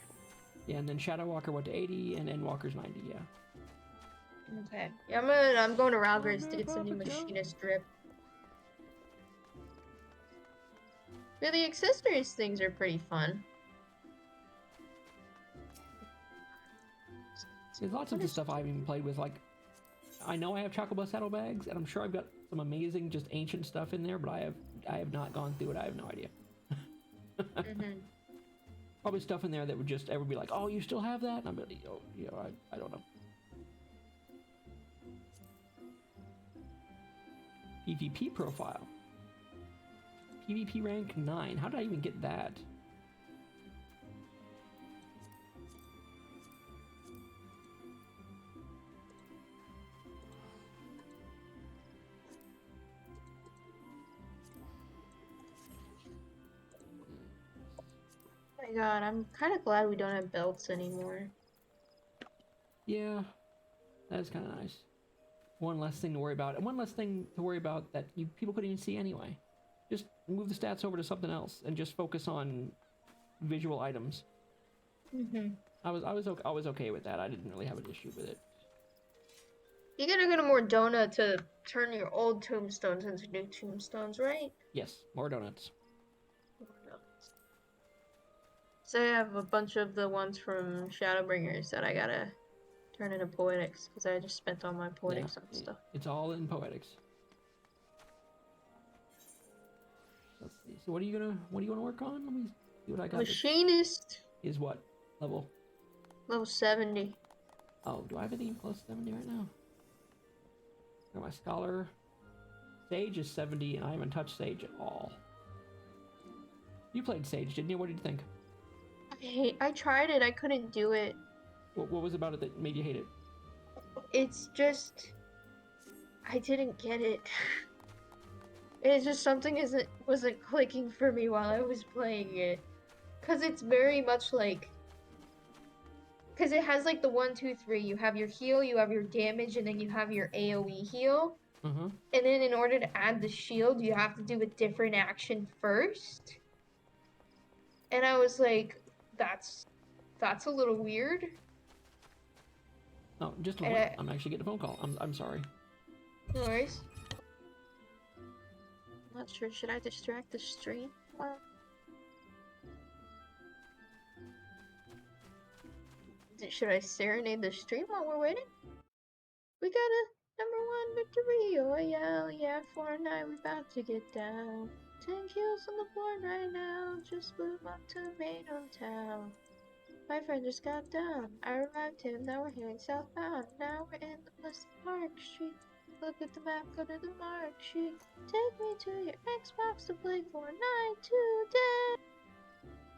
Yeah, and then Shadowwalker went to 80, and Endwalker's 90, yeah. Okay. Yeah, I'm going to Ralgers to get some new Machinist drip. Yeah, the accessories things are pretty fun. There's lots of What the is- stuff I haven't even played with. Like, I know I have Chocobo saddlebags, and I'm sure I've got some amazing, just ancient stuff in there, but I have not gone through it. I have no idea. Mhm. Probably stuff in there that would just ever be like, oh, you still have that? And I'm like, oh, I don't know. PvP profile. PvP rank 9. How did I even get that? Oh my god, I'm kind of glad we don't have belts anymore. Yeah, that is kind of nice. One less thing to worry about, and one less thing to worry about that people couldn't even see anyway. Just move the stats over to something else and just focus on visual items. Mhm. I was okay with that. I didn't really have an issue with it. You gotta go to more donut to turn your old tombstones into new tombstones, right? Yes, more donuts. So I have a bunch of the ones from Shadowbringers that I gotta turn into poetics because I just spent all my poetics on stuff. It's all in poetics. Let's see. So what do you wanna work on? Let me see what I got. Machinist Is what level? level 70. Oh, do I have anything close to 70 right now? Got my scholar. Sage is 70, and I haven't touched Sage at all. You played Sage, didn't you? What did you think? I tried it, I couldn't do it. What was about it that made you hate it? It's just I didn't get it. It's just something wasn't clicking for me while I was playing it. Cause it's very much like because it has like the 1, 2, 3. You have your heal, you have your damage, and then you have your AoE heal. Uh-huh. And then in order to add the shield, you have to do a different action first. And I was like, that's a little weird. Oh, just a moment. I'm actually getting a phone call. I'm sorry. No worries. I'm not sure. Should I distract the stream? Should I serenade the stream while we're waiting? We got a #1 victory. Oh yeah, Fortnite, we about to get down. 10 kills on the board right now. Just move up to main hometown. My friend just got down. I revived him. Now we're heading southbound. Now we're in the Pleasant Park Street. Look at the map, go to the mark sheet. Take me to your Xbox to play Fortnite today.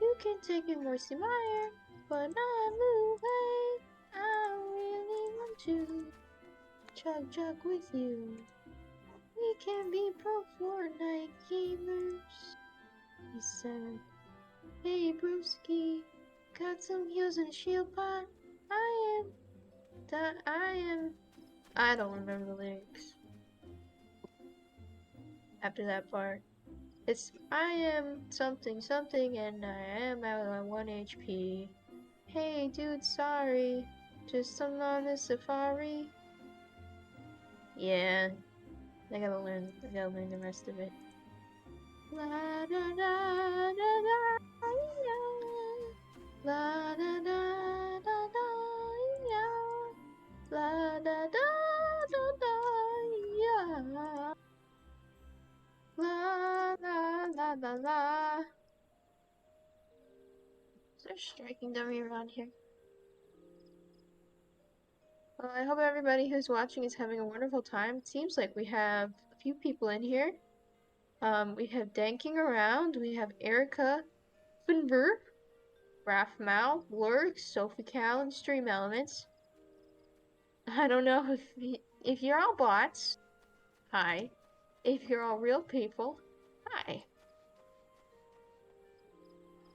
You can take it, Mercy Meyer, but I'm moving. I really want to chug with you. We can be pro Fortnite gamers, he said. Hey broski, got some heals and shield pot. I don't remember the lyrics. After that part. I am something something and I am at 1 HP. Hey dude, sorry. Just some on the safari. Yeah. I gotta learn the rest of it. La da da da da la da da da da ya la da da da da ya la la la la. Is there a striking dummy around here? Well, I hope everybody who's watching is having a wonderful time. It seems like we have a few people in here. We have Danking Around, we have Erica, Finver, Raph Mao, Lurk, Sophie Cal, and Stream Elements. I don't know if you're all bots. Hi. If you're all real people. Hi.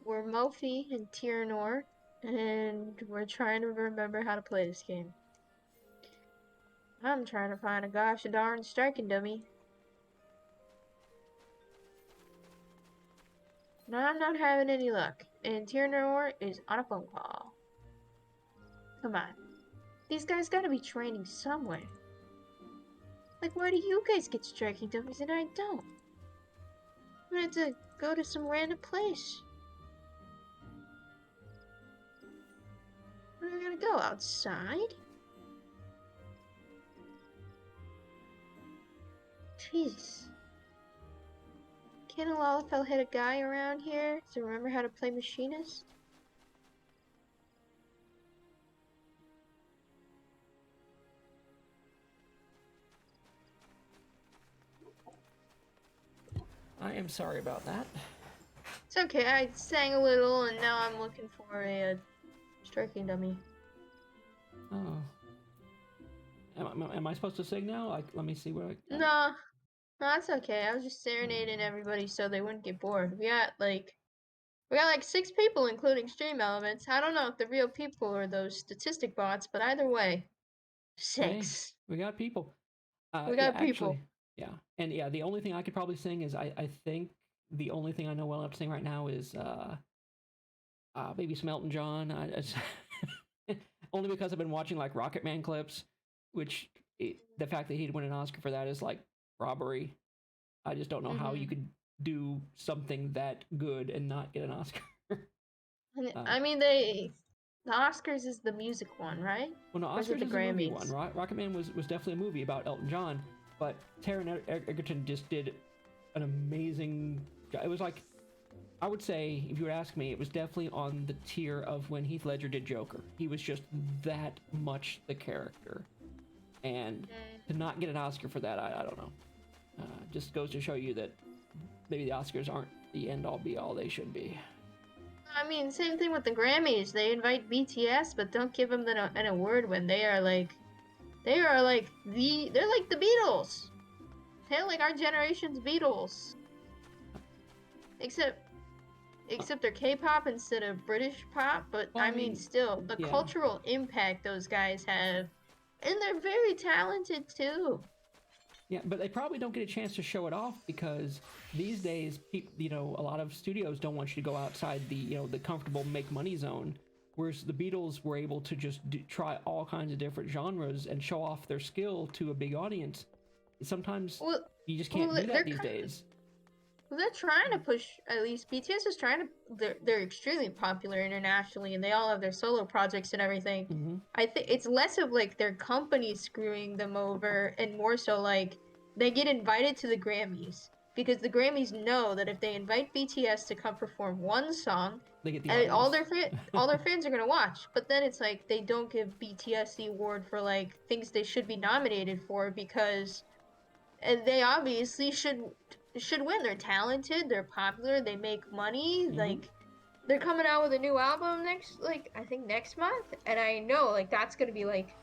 We're Mofi and Tirnor, and we're trying to remember how to play this game. I'm trying to find a gosh darn striking dummy. No, I'm not having any luck, and Tirnor is on a phone call. Come on. These guys gotta be training somewhere. Like, why do you guys get striking dummies and I don't? I'm gonna have to go to some random place. Where are we gonna go? Outside? Jeez. Can't a Lalafell hit a guy around here to remember how to play machinist? I am sorry about that. It's okay, I sang a little and now I'm looking for a striking dummy. Oh. Am I supposed to sing now? Like, let me see what I... No, that's okay. I was just serenading everybody so they wouldn't get bored. We got like 6 people, including stream elements. I don't know if the real people or those statistic bots, but either way, 6. Hey, we got people. We Yeah, got people. actually, yeah. And yeah, the only thing I could probably sing is I think the only thing I know well enough to sing right now is maybe some Elton John. Only because I've been watching like Rocket Man clips, which the fact that he'd win an Oscar for that is like robbery. I just don't know how you could do something that good and not get an Oscar. I mean, the Oscars is the music one, right? Well, no, Or is it Oscars the is a movie Grammys? one. Rocket Man was definitely a movie about Elton John, but Taron Egerton just did an amazing. It was like, I would say, if you would ask me, it was definitely on the tier of when Heath Ledger did Joker. He was just that much the character, and to not get an Oscar for that, I don't know. Just goes to show you that maybe the Oscars aren't the end all be all they should be. I mean, same thing with the Grammys. They invite BTS, but don't give them an award when they're like the Beatles. They're like our generation's Beatles. Except they're K-pop instead of British pop, but Well, I mean, still, the yeah. cultural impact those guys have, and they're very talented too. Yeah, but they probably don't get a chance to show it off because these days, a lot of studios don't want you to go outside the comfortable make money zone. Whereas the Beatles were able to just try all kinds of different genres and show off their skill to a big audience. Sometimes you just can't do that these days. Well, they're trying to push, at least BTS is trying to, they're extremely popular internationally and they all have their solo projects and everything. Mm-hmm. I think it's less of like their company screwing them over and more so like they get invited to the Grammys because the Grammys know that if they invite BTS to come perform one song, They get the and audience. all their fans are gonna watch. But then it's like they don't give BTS the award for like things they should be nominated for because, and they obviously should win. They're talented, they're popular, they make money. Like they're coming out with a new album I think next month, and I know like that's gonna be like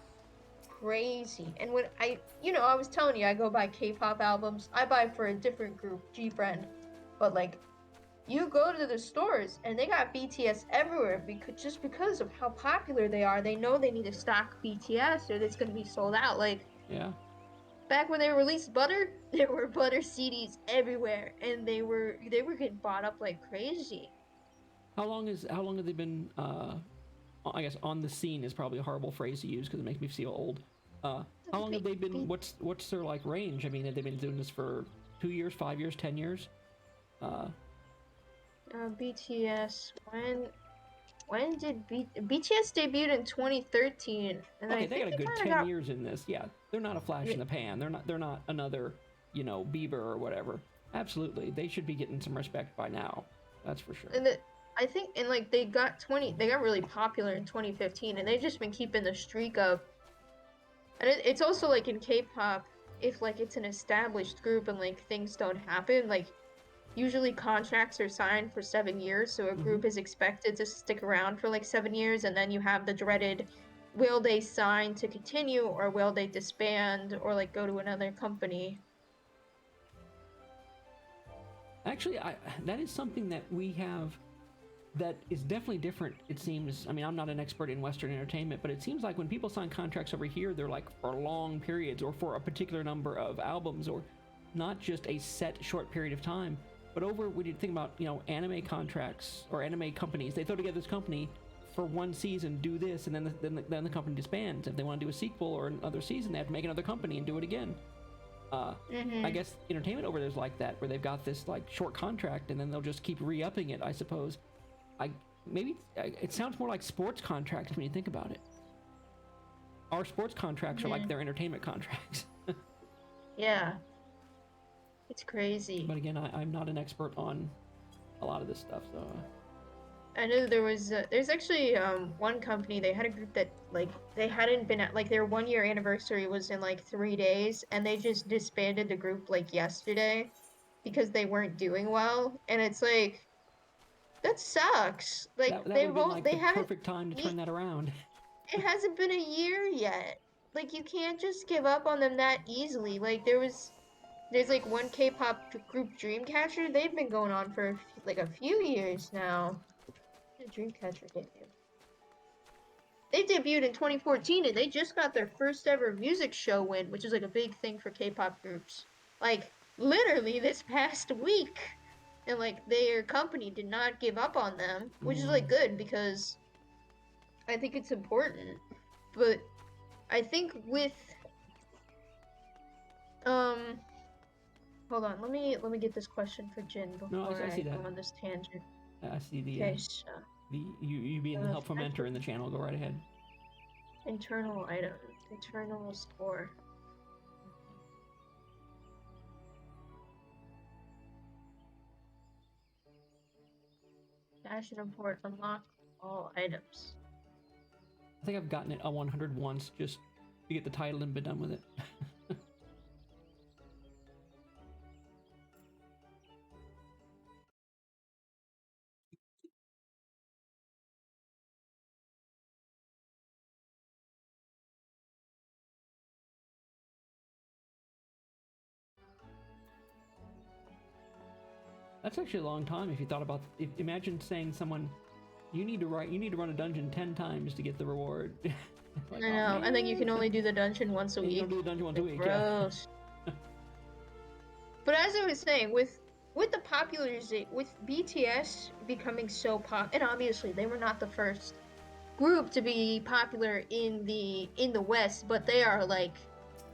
crazy. And when I was telling you I go buy K-pop albums, I buy for a different group, G-Friend, but like you go to the stores and they got BTS everywhere because of how popular they are. They know they need to stock BTS or it's gonna be sold out. Like Yeah. back when they released Butter, there were Butter CDs everywhere, and they were getting bought up like crazy. How long have they been? I guess on the scene is probably a horrible phrase to use because it makes me feel old. How long have they been? What's their like range? I mean, have they been doing this for 2 years, 5 years, 10 years? BTS. When did BTS debuted in 2013? And Okay, I they think got a good kinda 10 years in this. Yeah, they're not a flash in the pan. They're not another, Bieber or whatever. Absolutely, they should be getting some respect by now. That's for sure. I think, and like they got really popular in 2015, and they've just been keeping the streak up. And it's also like in K-pop, if like it's an established group and like things don't happen, like usually contracts are signed for 7 years, so a group is expected to stick around for like 7 years, and then you have the dreaded, will they sign to continue or will they disband or like go to another company? Actually, that is something that we have that is definitely different, it seems. I mean, I'm not an expert in Western entertainment, but it seems like when people sign contracts over here, they're like for long periods or for a particular number of albums or not just a set short period of time. But over, when you think about, anime contracts or anime companies, they throw together this company for one season, do this, and then the company disbands. If they want to do a sequel or another season, they have to make another company and do it again. I guess entertainment over there's like that, where they've got this like short contract and then they'll just keep re-upping it, I suppose. Maybe it sounds more like sports contracts when you think about it. Our sports contracts are like their entertainment contracts. Yeah. It's crazy. But again, I'm not an expert on a lot of this stuff, so. I know there's actually one company, they had a group that like they hadn't been at, like, their 1 year anniversary was in like 3 days, and they just disbanded the group like yesterday because they weren't doing well, and it's like, that sucks. Like, That would they have been won't, like they the haven't, perfect time to turn that around. it hasn't been a year yet. Like, you can't just give up on them that easily. Like, there's like one K-pop group, Dreamcatcher. They've been going on for like a few years now. Dreamcatcher debut. They debuted in 2014 and they just got their first ever music show win, which is like a big thing for K-pop groups. Like, literally this past week. And like, their company did not give up on them, which is like good because I think it's important. But I think with hold on, let me get this question for Jin before I see I that. go on this tangent. I see the Okay, so you being the help from Enter in the channel. Go right ahead. internal item, internal score. Dash and import, unlock all items. I think I've gotten it a 100 once just to get the title and be done with it. That's actually a long time if you thought about. Imagine saying someone, you need to run a dungeon 10 times to get the reward. Like, I know. I think you can only do the dungeon once a week. You can do the dungeon once a week. Gross. Yeah. But as I was saying, with the popularization, with BTS becoming so and obviously they were not the first group to be popular in the West, but they are like,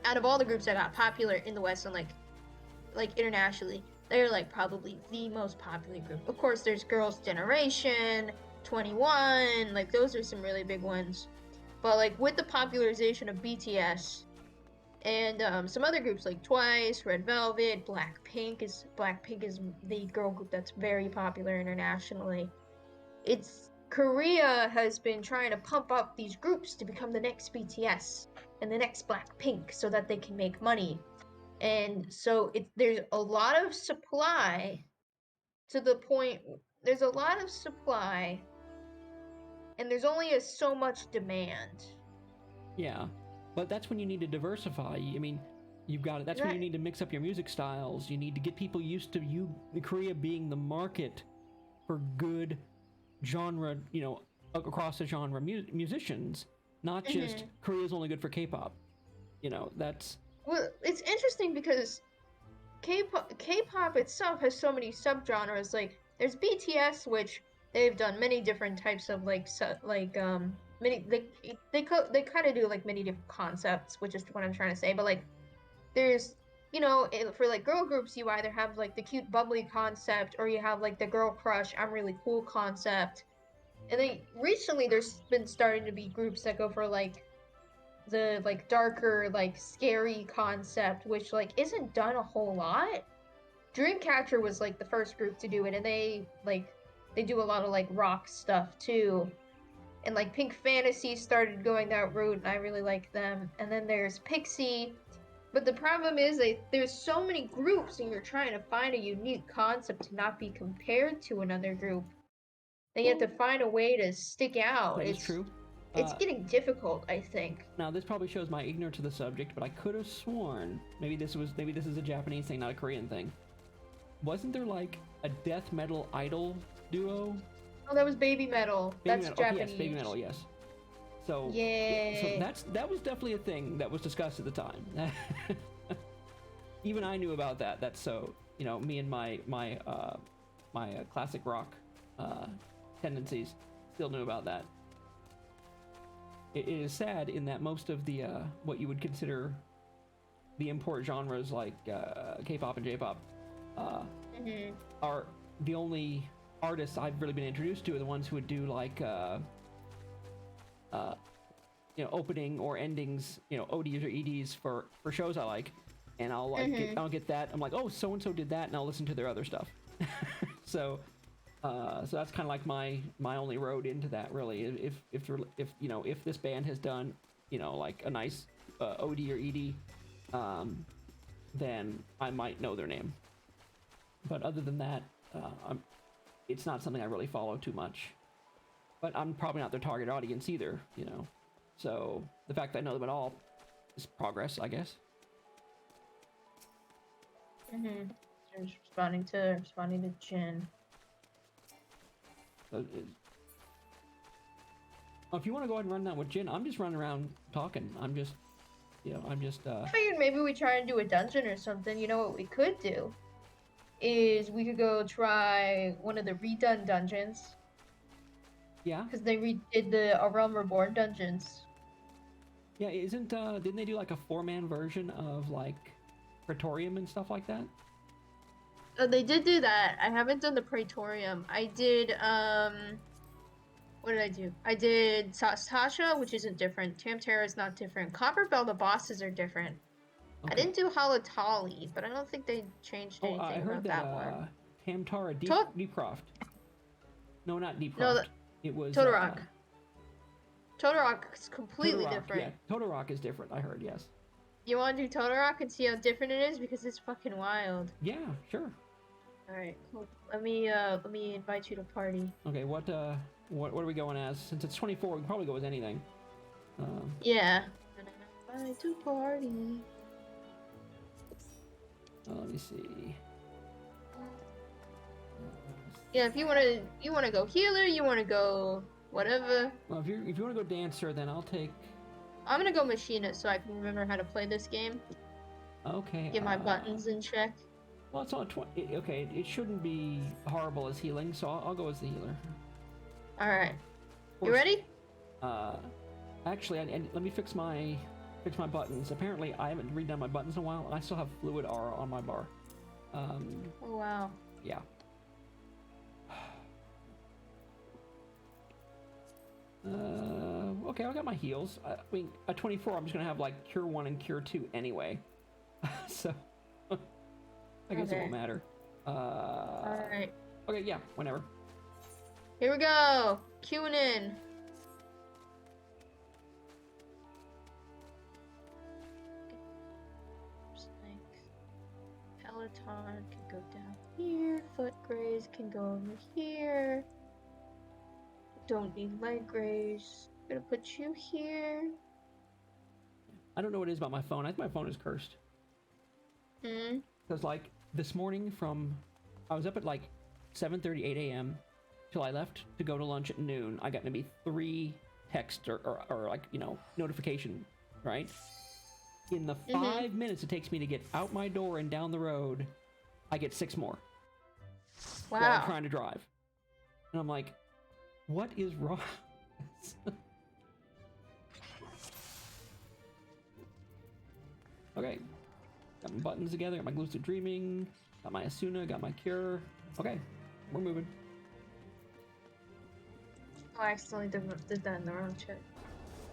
out of all the groups that got popular in the West and like internationally, they're like probably the most popular group. Of course, there's Girls' Generation, 21, like those are some really big ones. But like with the popularization of BTS and some other groups like Twice, Red Velvet, Blackpink is the girl group that's very popular internationally. Korea has been trying to pump up these groups to become the next BTS and the next Blackpink so that they can make money. And so there's a lot of supply to the point, there's a lot of supply and there's only so much demand. Yeah, but that's when you need to diversify. I mean, you've got it. That's when you need to mix up your music styles. You need to get people used to Korea being the market for good genre, across the genre musicians, not just Korea's only good for K-pop. That's... Well, it's interesting because K-pop itself has so many subgenres. Like, there's BTS, which they've done many different types of many they kind of do like many different concepts, which is what I'm trying to say. But like, there's for like girl groups, you either have like the cute bubbly concept or you have like the girl crush, I'm really cool concept. And then recently there's been starting to be groups that go for like the like darker, like scary concept, which like isn't done a whole lot. Dreamcatcher was like the first group to do it, and they do a lot of like rock stuff too. And like Pink Fantasy started going that route, and I really like them. And then there's Pixie, but the problem is there's so many groups, and you're trying to find a unique concept to not be compared to another group. Then you have to find a way to stick out. That is true. It's getting difficult, I think. Now, this probably shows my ignorance of the subject, but I could have sworn maybe this is a Japanese thing, not a Korean thing. Wasn't there like a death metal idol duo? Oh, that was Baby Metal. That's Japanese. Oh, yes, Baby Metal, yes. So yeah, so that was definitely a thing that was discussed at the time. Even I knew about that. That's so me and my classic rock tendencies still knew about that. It is sad in that most of the what you would consider the import genres like K-pop and J-pop are the only artists I've really been introduced to are the ones who would do like opening or endings, ODs or EDs for shows I like, and I'll like I'll get that. I'm like, oh, so and so did that, and I'll listen to their other stuff. So that's kind of like my only road into that, really. If this band has done like a nice OD or ED, then I might know their name. But other than that, it's not something I really follow too much. But I'm probably not their target audience either, So the fact that I know them at all is progress, I guess. Just responding to Jin. So if you want to go ahead and run that with Jin, I'm just running around talking. I figured maybe we try and do a dungeon or something. You know what we could do is we could go try one of the redone dungeons. Yeah. Because they redid the A Realm Reborn dungeons. Yeah, didn't they do like a 4-man version of like Praetorium and stuff like that? They did do that. I haven't done the Praetorium. I did, what did I do? I did Tasha, which isn't different. Tamtara is not different. Copperbell, the bosses are different. Okay. I didn't do Halatali, but I don't think they changed anything about that one. Tamtara Deepcroft. No, not Deepcroft. No, it was Todorok. Todorok is completely different. Yeah, Todorok is different, I heard, yes. You want to do Todorok and see how different it is? Because it's fucking wild. Yeah, sure. Alright, cool. Let me invite you to party. Okay, what are we going as? Since it's 24, we can probably go as anything. Yeah. Invite to party. Let me see. Yeah, if you wanna go healer, you wanna go whatever. Well, if you wanna go dancer, then I'll take. I'm gonna go machinist so I can remember how to play this game. Okay. Get my buttons in check. Well, it's on 20. Okay, it shouldn't be horrible as healing, so I'll go as the healer. All right. You ready? Actually, let me fix my buttons. Apparently, I haven't redone my buttons in a while, and I still have fluid aura on my bar. Oh wow. Yeah. Okay, I got my heals. I mean, at 24, I'm just gonna have like Cure 1 and Cure 2 anyway. So, I guess it won't matter. Alright. Okay, yeah, whenever. Here we go! Queuing in. Peloton can go down here. Foot graze can go over here. Don't need leg graze. I'm gonna put you here. I don't know what it is about my phone. I think my phone is cursed. Because like this morning I was up at like 7:30, 8 a.m. till I left to go to lunch at noon. I got maybe 3 texts or like, notification, right? In the 5 minutes it takes me to get out my door and down the road, I get 6 more. Wow. While I'm trying to drive. And I'm like, what is wrong? Okay. Got my buttons together, got my Lucid Dreaming, got my Asuna, got my Cure. Okay, we're moving. Oh, I accidentally did that in the wrong chat.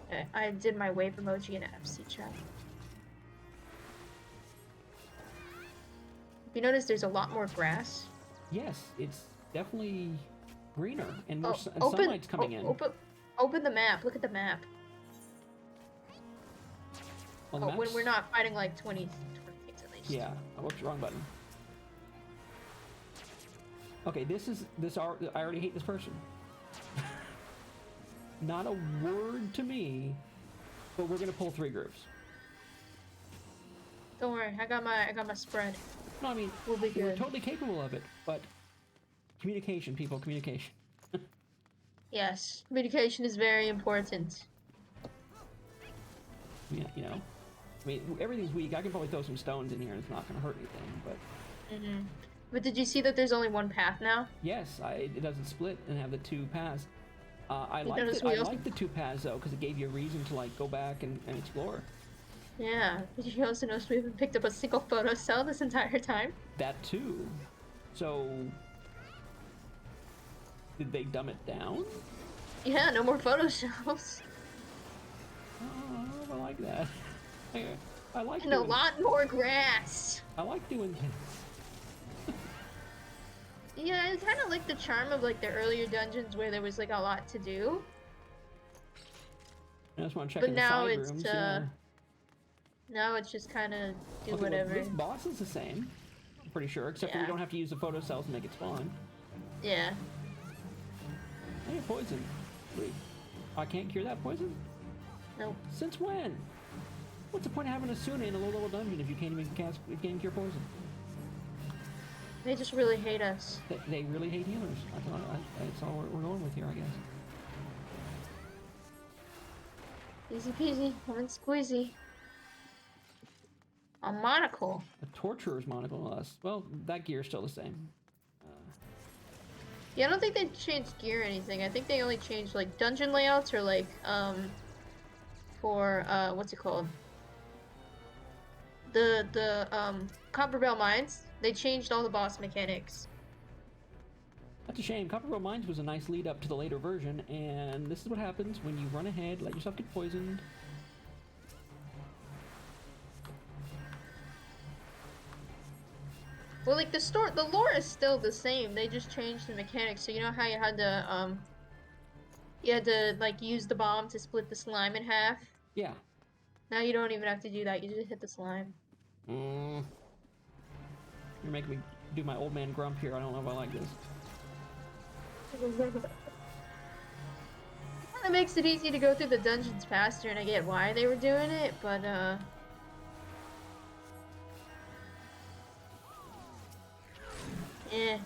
Okay, I did my wave emoji in FC chat. You notice there's a lot more grass? Yes, it's definitely greener and more sunlight's coming in. Open the map. Look at the map. Well, when we're not fighting like 20 things at least. Yeah, whoops, wrong button. Okay, I already hate this person. Not a word to me, but we're gonna pull 3 groups. Don't worry, I got my spread. No, I mean, we'll be good. We're totally capable of it, but communication, people, communication. Yes, communication is very important. Yeah, I mean, everything's weak. I can probably throw some stones in here and it's not going to hurt anything, but... But did you see that there's only one path now? Yes, it doesn't split and have the 2 paths. I like the 2 paths, though, because it gave you a reason to, like, go back and explore. Yeah. Did you also notice we haven't picked up a single photo cell this entire time? That too. So, did they dumb it down? Yeah, no more photo cells. Oh, I like that. I like And a doing, lot more grass. I like doing things. Yeah, it's kind of like the charm of like the earlier dungeons where there was like a lot to do. I just want to check But in the now side it's rooms. Yeah. now it's just kind of do Okay, whatever. well, this boss is the same. I'm pretty sure, except for we Yeah. don't have to use the photo cells to make it spawn. Yeah. Hey, poison. Wait, I can't cure that poison? Nope. Since when? What's the point of having a Suna in a low-level dungeon if you can't even cast, if you can't cure poison? They just really hate us. They really hate healers. That's all we're going with here, I guess. Easy peasy, lemon squeezy. A monocle. A torturer's monocle, no less. Well, that gear's still the same. Yeah, I don't think they changed gear or anything. I think they only changed like dungeon layouts or like for what's it called? The Copperbell Mines. They changed all the boss mechanics. That's a shame. Copperwell Mines was a nice lead up to the later version, and this is what happens when you run ahead, let yourself get poisoned. Well, like the lore is still the same. They just changed the mechanics. So you know how you had to like use the bomb to split the slime in half. Yeah. Now you don't even have to do that. You just hit the slime. You're making me do my old man grump here. I don't know if I like this. That makes it easy to go through the dungeons faster, and I get why they were doing it, but eh.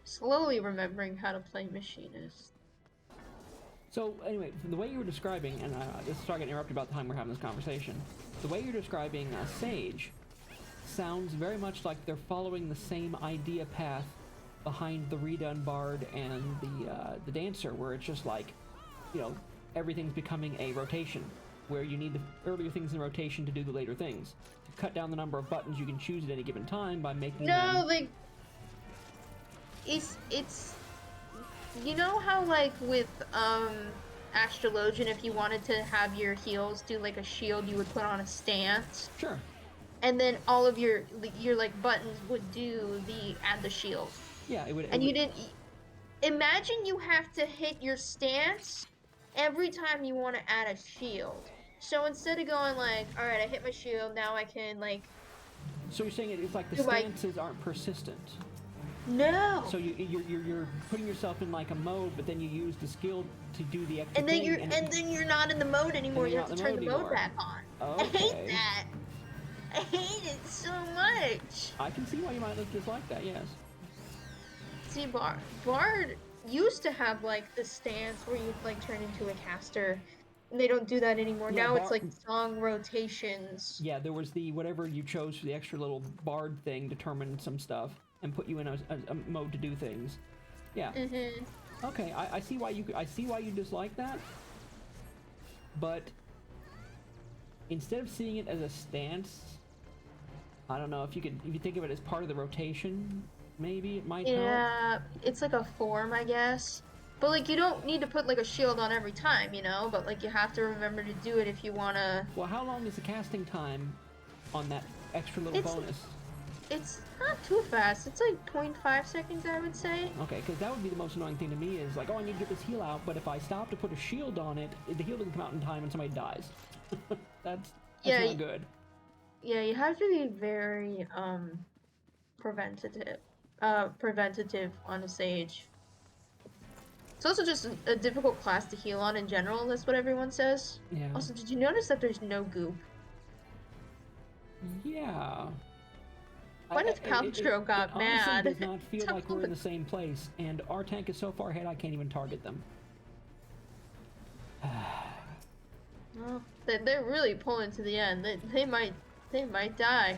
Slowly remembering how to play Machinist. So anyway, the way you were describing, and this is sorry I got interrupted about the time we're having this conversation. The way you're describing Sage sounds very much like they're following the same idea path behind the redone Bard and the Dancer, where it's just like, you know, everything's becoming a rotation, where you need the earlier things in rotation to do the later things. To cut down the number of buttons you can choose at any given time by making No, them... like it's you know how like with Astrologian, if you wanted to have your heals do like a shield, you would put on a stance. Sure. And then all of your like buttons would do add the shield. Yeah, it would. And you didn't imagine you have to hit your stance every time you want to add a shield. So instead of going like, all right, I hit my shield, now I can like. So you're saying it's like the stances aren't persistent. No. So you're putting yourself in like a mode, but then you use the skill to do the extra and then thing, then you're not in the mode anymore. You have to turn the mode back on. Okay. I hate that. I hate it so much. I can see why you might dislike that. Yes. See, Bard used to have like the stance where you like turn into a caster. And they don't do that anymore. Yeah, now it's like song rotations. Yeah, there was the whatever you chose for the extra little Bard thing determined some stuff and put you in a mode to do things. Yeah. Mm-hmm. Okay, I see why you dislike that. But instead of seeing it as a stance, I don't know if you think of it as part of the rotation, maybe it might help. Yeah, it's like a form, I guess. But like you don't need to put like a shield on every time, you know. But like you have to remember to do it if you wanna. Well, how long is the casting time on that extra little bonus? It's not too fast. It's like 0.5 seconds, I would say. Okay, because that would be the most annoying thing to me is like, oh, I need to get this heal out, but if I stop to put a shield on it, the heal doesn't come out in time and somebody dies. That's not good. Yeah, you have to be very preventative on a Sage. It's also just a difficult class to heal on in general. That's what everyone says. Yeah. Also, did you notice that there's no goop? Yeah. Gwyneth Paltrow got mad. It does not feel like we're in the same place, and our tank is so far ahead I can't even target them. Well, they're really pulling to the end. They might die.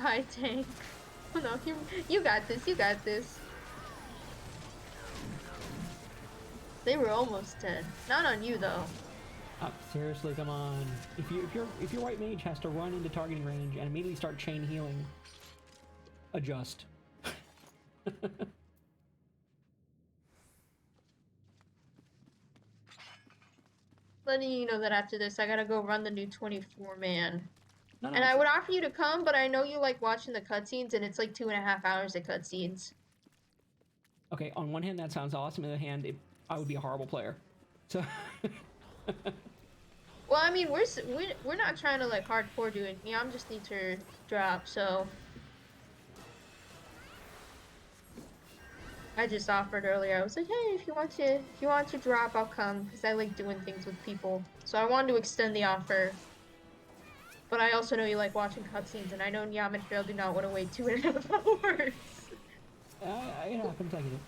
by a tank. Oh no, you got this, you got this. They were almost dead. Not on you though. Oh, seriously, come on. If your white mage has to run into targeting range and immediately start chain healing, adjust. Letting you know that after this, I gotta go run the new 24-man. No, And I would offer you to come, but I know you like watching the cutscenes, and it's like 2.5 hours of cutscenes. Okay, on one hand, that sounds awesome. On the other hand, I would be a horrible player. So. Well, I mean, we're not trying to like hardcore do it. Yeah, I'm just need to drop, so I just offered earlier. I was like, hey, if you want to drop, I'll come because I like doing things with people. So I wanted to extend the offer. But I also know you like watching cutscenes, and I know Nyam and Phil do not want to wait 2.5 hours. It happens, I get it.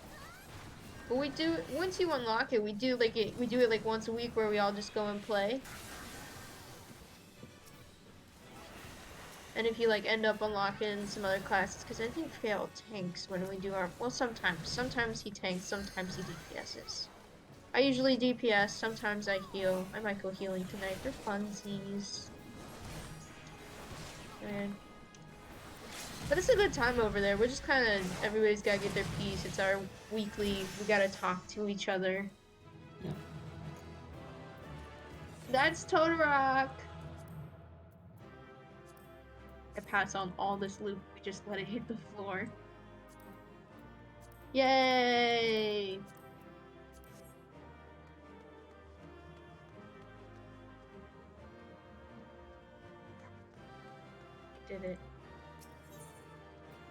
But we do, once you unlock it, we do it like once a week where we all just go and play. And if you like end up unlocking some other classes, because I think Phil tanks when we do our, well, sometimes he tanks, sometimes he DPSs. I usually DPS, sometimes I heal. I might go healing tonight for funsies. Man. But it's a good time over there. We're just kind of, everybody's gotta get their piece. It's our weekly, we gotta talk to each other. Yeah. That's Todorock! I pass on all this loot, we just let it hit the floor. Yay! Did it.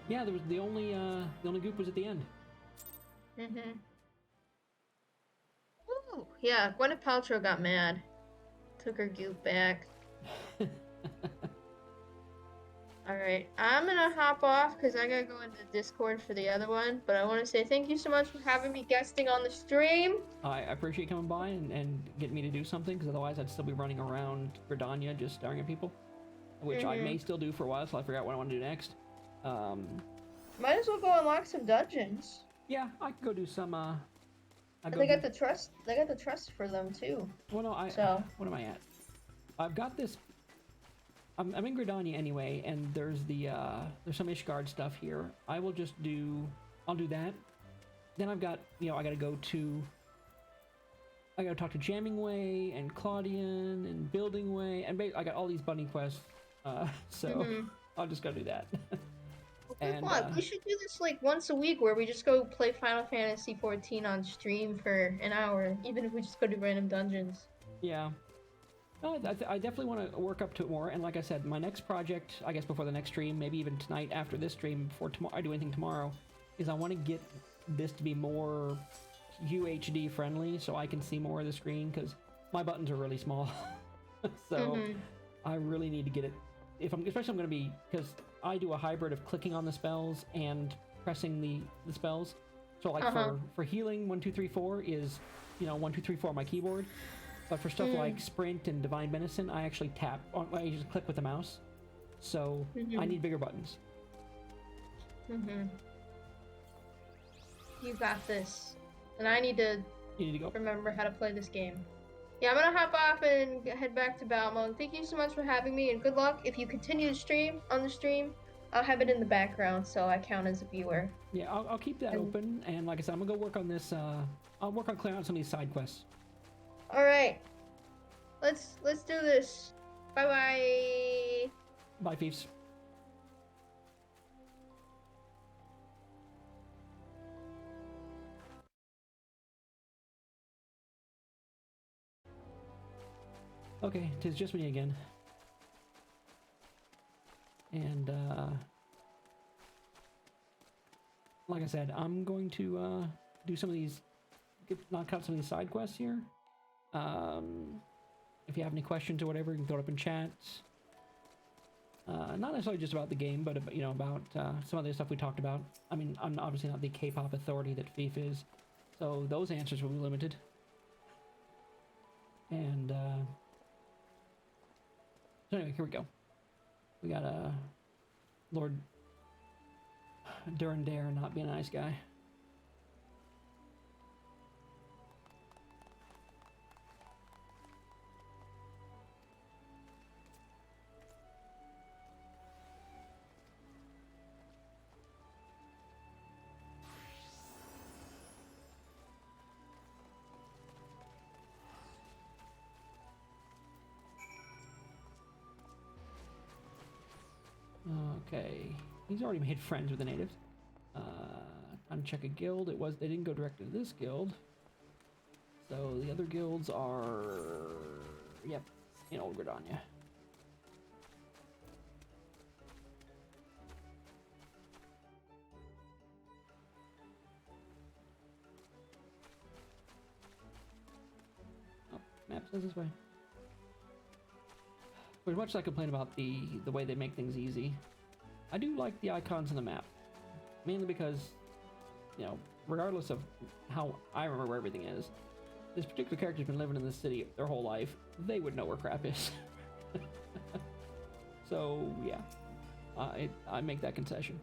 Yeah, there was the only goop was at the end. Ooh, yeah, Gwyneth Paltrow got mad. Took her goop back. Alright, I'm gonna hop off because I gotta go into Discord for the other one, but I want to say thank you so much for having me guesting on the stream. I appreciate coming by and getting me to do something, because otherwise I'd still be running around Gridania just staring at people, which I may still do for a while, so I figure out what I want to do next. Might as well go unlock some dungeons. Yeah, I could go do some, They got the trust for them too. Well, no, what am I at? I've got this. I'm in Gridania anyway, and there's there's some Ishgard stuff here. I'll do that. Then I've got, I gotta talk to Jamming Way and Claudian and Building Way, and I got all these bunny quests. So I'll just go do that. And we should do this like once a week, where we just go play Final Fantasy XIV on stream for an hour, even if we just go to random dungeons. Yeah. No, I definitely want to work up to it more, and like I said, my next project, I guess before the next stream, maybe even tonight after this stream, before I do anything tomorrow, is I want to get this to be more UHD friendly, so I can see more of the screen, because my buttons are really small. So I really need to get it, especially I'm going to be, because I do a hybrid of clicking on the spells and pressing the spells. So like for healing, 1, 2, 3, 4 is, 1, 2, 3, 4 on my keyboard. But for stuff like Sprint and Divine Medicine, I actually I just click with the mouse. So I need bigger buttons. You got this. And I need to go. remember how to play this game. Yeah, I'm gonna hop off and head back to Balmont. Thank you so much for having me, and good luck. If you continue to stream on the stream, I'll have it in the background so I count as a viewer. Yeah, I'll keep that open, and like I said, I'm gonna go work on this. I'll work on clearing out some of these side quests. All right, let's do this. Bye bye. Bye, thieves. Okay, 'tis just me again. And like I said, I'm going to do some of these, knock out some of these side quests here. If you have any questions or whatever, you can throw it up in chat. Not necessarily just about the game, but about some other stuff we talked about. I mean, I'm obviously not the K-pop authority that FIF is, so those answers will be limited. And so anyway, here we go. We gotta Lord Durandare not being a nice guy. Okay, he's already made friends with the natives. Time to check a guild. They didn't go directly to this guild. So the other guilds are, yep, in Old Gridania. Oh, map says this way. As much as I complain about the way they make things easy, I do like the icons on the map. Mainly because, you know, regardless of how I remember where everything is, this particular character's been living in this city their whole life. They would know where crap is. So, yeah. I make that concession.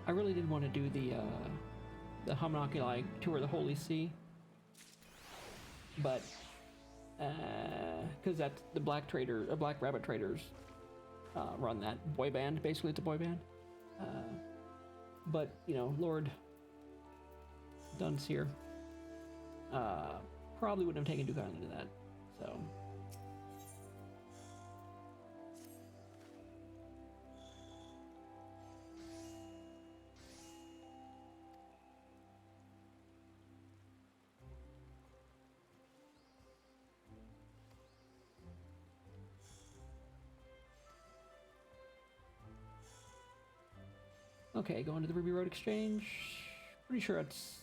I really did want to do the homunculus tour of the Holy See, but because that's the Black Rabbit Traders run that boy band. Basically, it's a boy band. But you know, Lord Dunce here probably wouldn't have taken too kindly to that. So. Okay, going to the Ruby Road Exchange. Pretty sure it's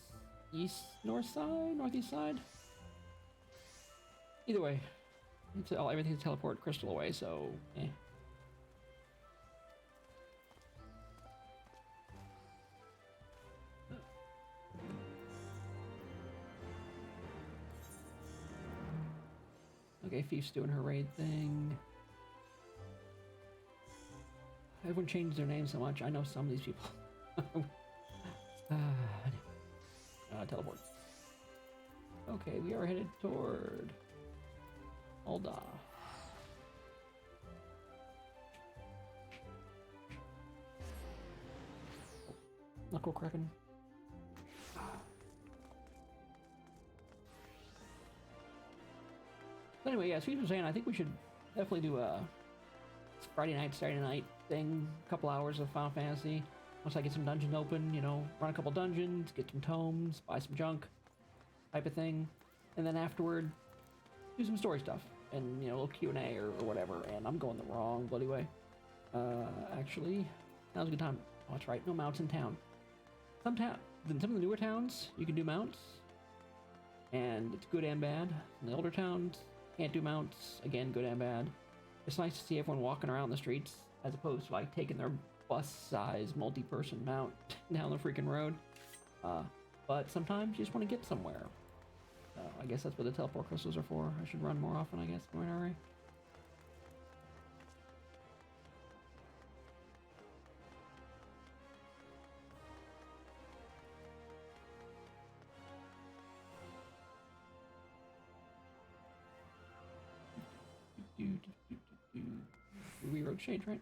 northeast side. Either way, everything's teleport crystal away, so eh. Okay, Thief's doing her raid thing. Everyone changed their name so much. I know some of these people. Teleport. Okay, we are headed toward Alda. Knuckle Kraken. But anyway, yeah, Sweet was saying I think we should definitely do a Friday night, Saturday night thing, a couple hours of Final Fantasy. Once I get some dungeons open, you know, run a couple dungeons, get some tomes, buy some junk, type of thing, and then afterward, do some story stuff, and you know, a little Q&A or whatever. And I'm going the wrong bloody way. Actually, now's a good time. Oh, that's right, no mounts in town. Some of the newer towns, you can do mounts, and it's good and bad. In the older towns, can't do mounts. Again, good and bad. It's nice to see everyone walking around the streets as opposed to like taking their bus-size multi-person mount down the freaking road. But sometimes you just want to get somewhere. I guess that's what the teleport crystals are for. I should run more often, I guess, going already. We road shade, right?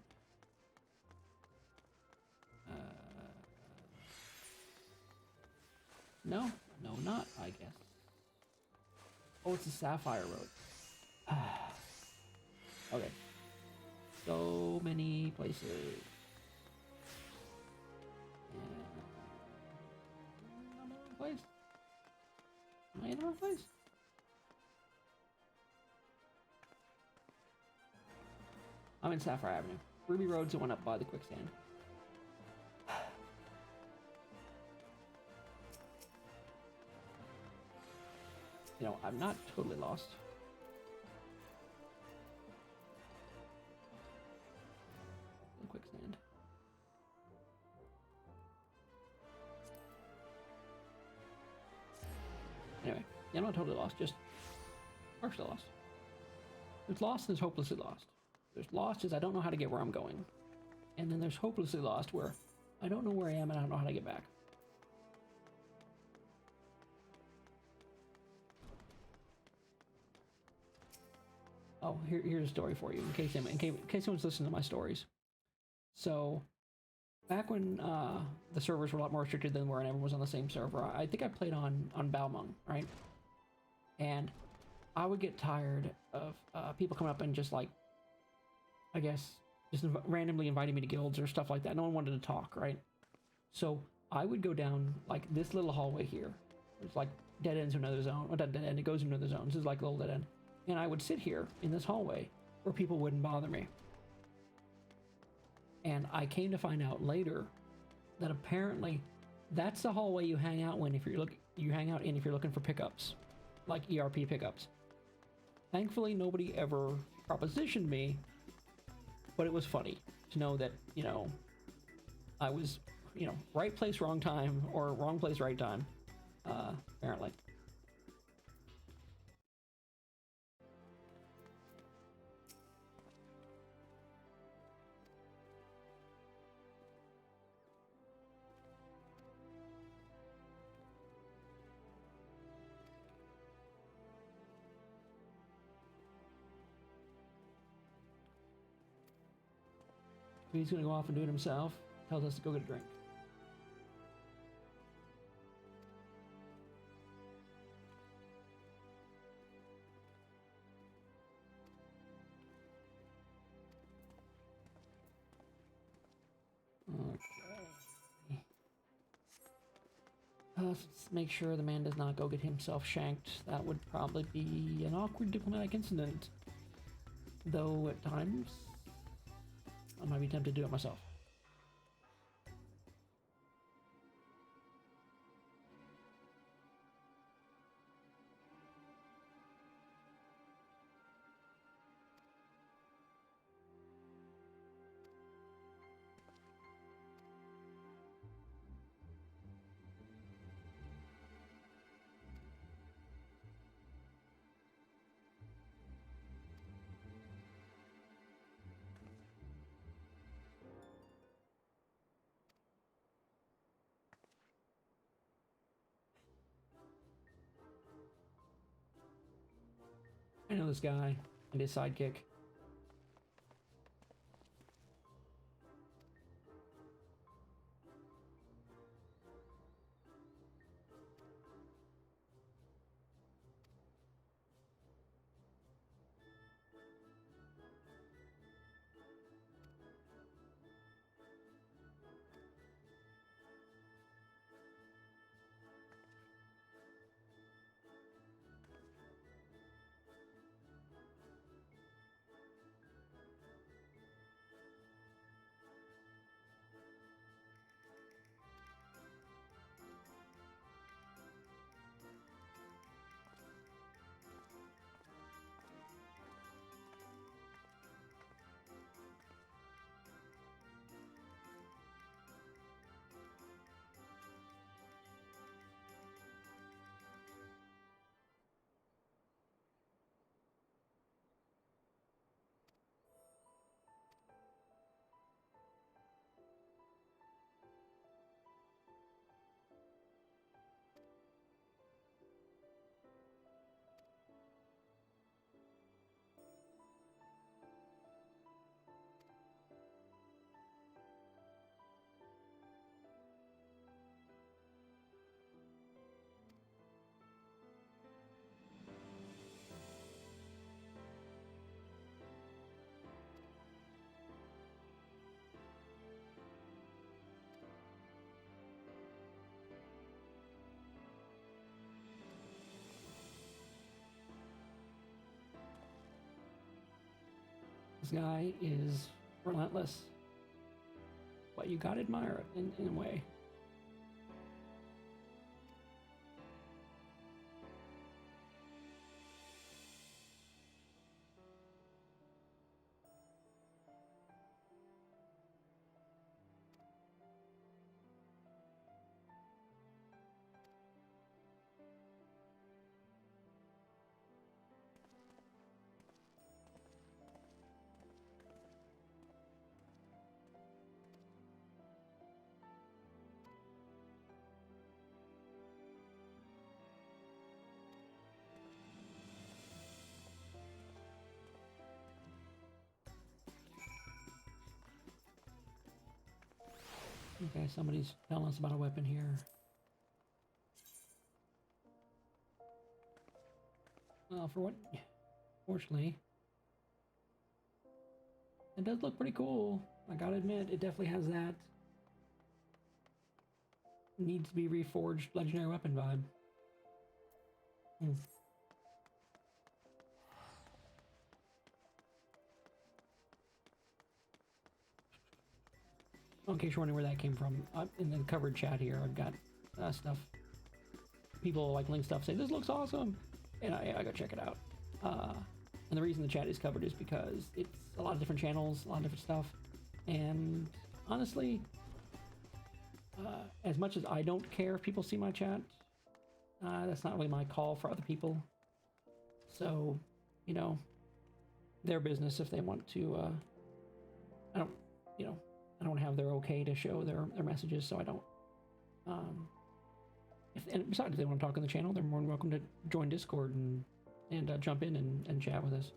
No, not, I guess. Oh, it's the Sapphire Road. Okay. So many places. I'm in the wrong place. Am I in the wrong place? I'm in Sapphire Avenue. Ruby Road's the one up by the quicksand. You know, I'm not totally lost. Quicksand. Anyway, yeah, I'm not totally lost, just partially lost. There's lost and there's hopelessly lost. There's lost is I don't know how to get where I'm going. And then there's hopelessly lost where I don't know where I am and I don't know how to get back. Oh, here's a story for you, in case anyone's listening to my stories. So, back when the servers were a lot more restricted than where everyone was on the same server, I think I played on Balmung, right? And I would get tired of people coming up and just like, I guess, just randomly inviting me to guilds or stuff like that. No one wanted to talk, right? So I would go down like this little hallway here. It's like dead ends to another zone. Or not dead end, it goes into another zone. This is like a little dead end. And I would sit here in this hallway where people wouldn't bother me. And I came to find out later that apparently that's the hallway you hang out in if you're looking for pickups, like ERP pickups. Thankfully, nobody ever propositioned me, but it was funny to know that, you know, I was, you know, right place, wrong time, or wrong place, right time, apparently. He's gonna go off and do it himself. Tells us to go get a drink. Okay. Let's make sure the man does not go get himself shanked. That would probably be an awkward diplomatic incident. Though at times, I might be tempted to do it myself. I know this guy and his sidekick. This guy is relentless, but you gotta admire it in a way. Okay, somebody's telling us about a weapon here. For what? Fortunately, it does look pretty cool. I gotta admit, it definitely has that needs to be reforged legendary weapon vibe. In case you're wondering where that came from, in the covered chat here, I've got stuff. People like link stuff, say this looks awesome, and I go check it out. And the reason the chat is covered is because it's a lot of different channels, a lot of different stuff, and honestly, as much as I don't care if people see my chat, that's not really my call for other people. So, you know, their business if they want to. I don't have their okay to show their messages, so I don't. And besides, if they want to talk on the channel, they're more than welcome to join Discord and jump in and chat with us.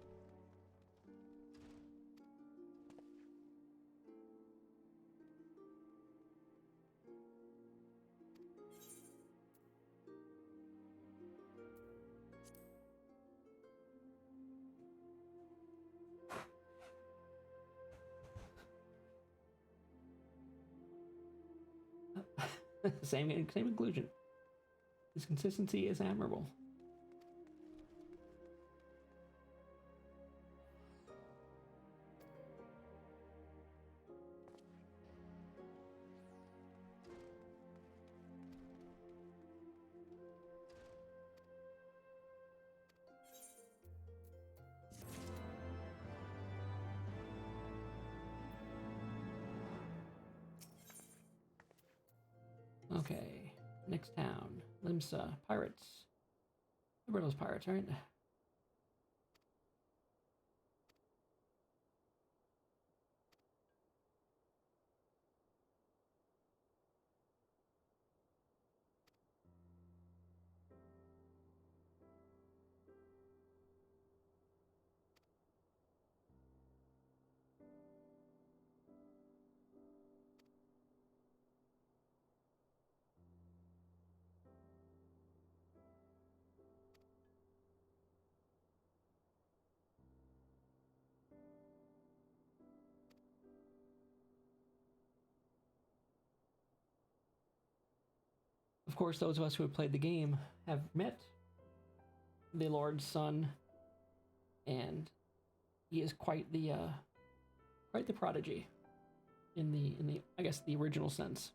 Same conclusion. This consistency is admirable. Okay, next town. Limsa. Pirates. Where are those pirates, right? Of course, those of us who have played the game have met the Lord's son, and he is quite the prodigy in the I guess the original sense.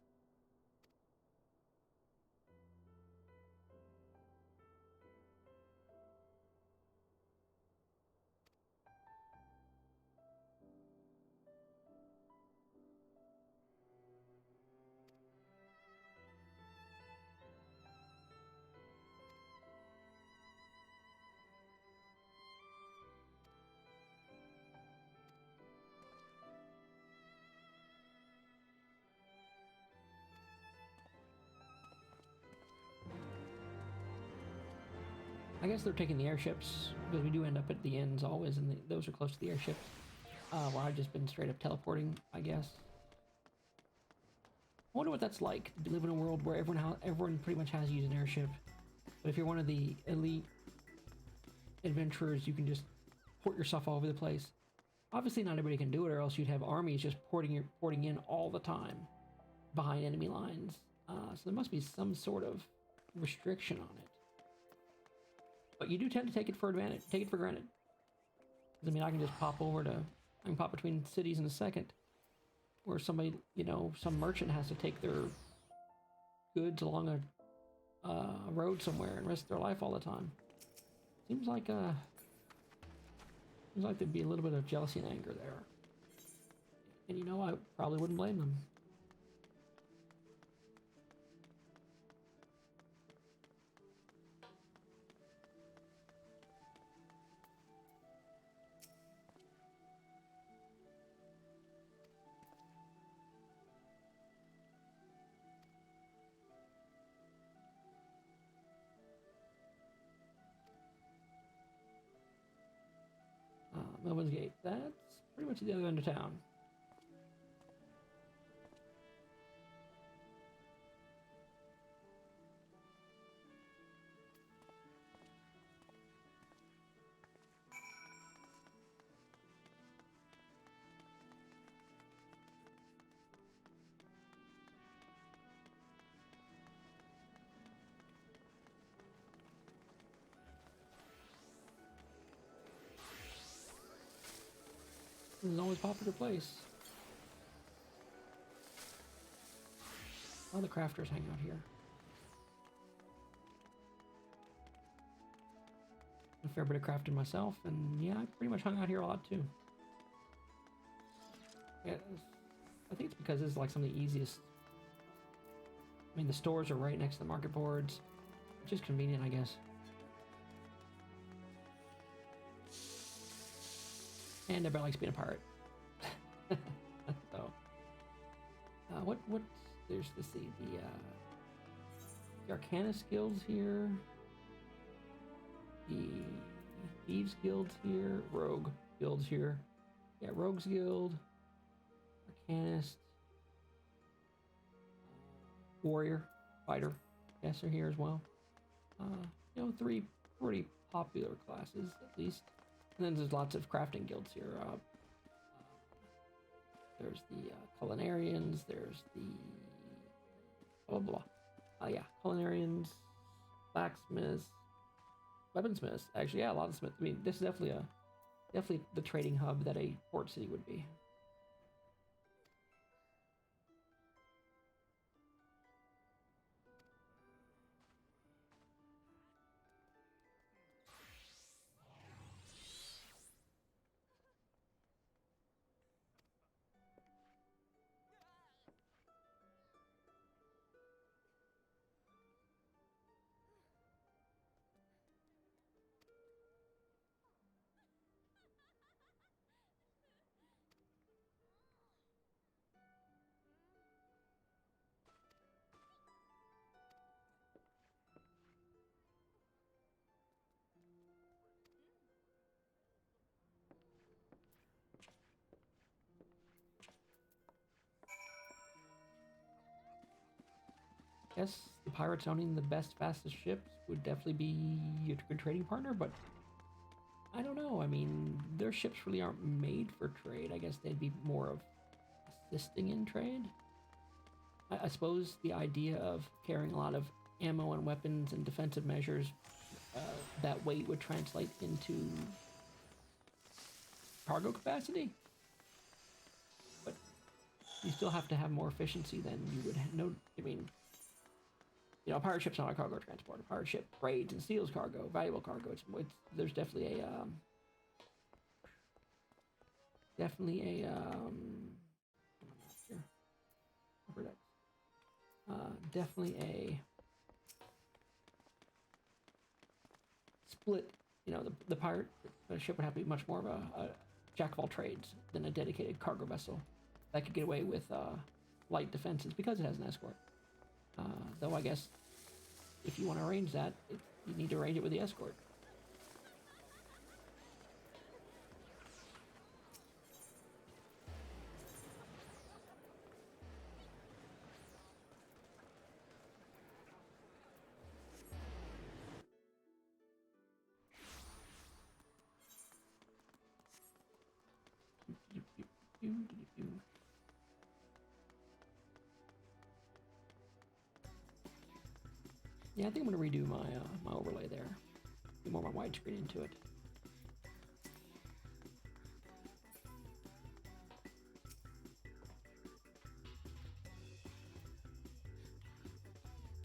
I guess they're taking the airships, because we do end up at the ends always, and those are close to the airships. Well, I've just been straight up teleporting, I guess. I wonder what that's like, to live in a world where everyone pretty much has to use an airship. But if you're one of the elite adventurers, you can just port yourself all over the place. Obviously not everybody can do it, or else you'd have armies just porting in all the time behind enemy lines. So there must be some sort of restriction on it. But you do tend to take it for granted. 'Cause, I mean, I can just pop between cities in a second. Where somebody, some merchant has to take their goods along a road somewhere and risk their life all the time. Seems like there'd be a little bit of jealousy and anger there. And I probably wouldn't blame them. Melvin's Gate. That's pretty much the other end of town. This is always a popular place. All the crafters hang out here. A fair bit of crafting myself, and yeah, I pretty much hung out here a lot too. Yeah, I think it's because it's like some of the easiest. I mean, the stores are right next to the market boards, which is convenient, I guess. And everybody likes being a pirate. So, what? There's the Arcanist guilds here, the Thieves guilds here, Rogue guilds here. Yeah, Rogues guild, Arcanist, Warrior, Fighter, yes, are here as well. Three pretty popular classes at least. And then there's lots of crafting guilds here. There's the Culinarians, there's the blah blah blah. Yeah, culinarians, blacksmiths, weaponsmiths. Actually, yeah, a lot of smiths. I mean, this is definitely the trading hub that a port city would be. Yes, the pirates owning the best, fastest ships would definitely be a good trading partner, but I don't know. I mean, their ships really aren't made for trade. I guess they'd be more of assisting in trade. I suppose the idea of carrying a lot of ammo and weapons and defensive measures, that weight would translate into cargo capacity. But you still have to have more efficiency than you would know. I mean, you know, a pirate ship's not a cargo transport. A pirate ship raids and steals cargo, valuable cargo. There's definitely a definitely a split. You know, the pirate ship would have to be much more of a jack of all trades than a dedicated cargo vessel that could get away with light defenses because it has an escort. Though I guess if you want to arrange that, you need to arrange it with the escort. Yeah, I think I'm gonna redo my overlay there. Get more of my widescreen into it.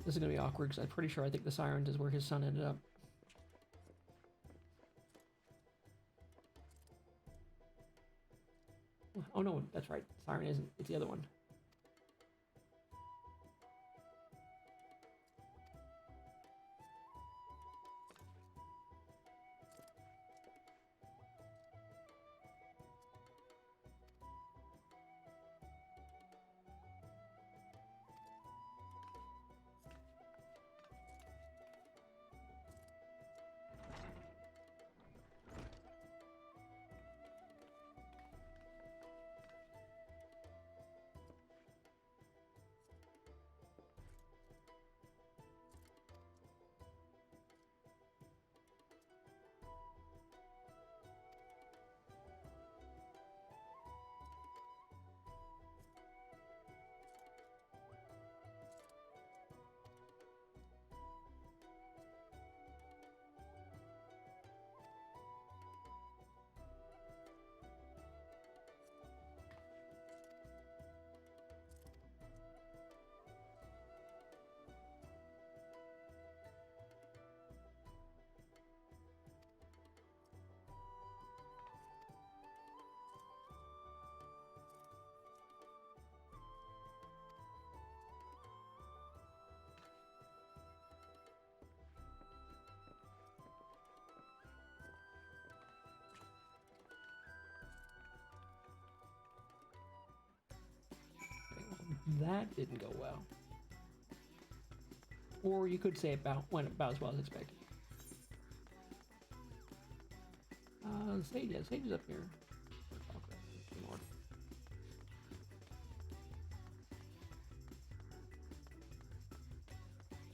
This is gonna be awkward because I'm pretty sure I think the Sirens is where his son ended up. Oh no, that's right. Siren isn't. It's the other one. That didn't go well. Or you could say it went about as well as expected. Sage is up here. North.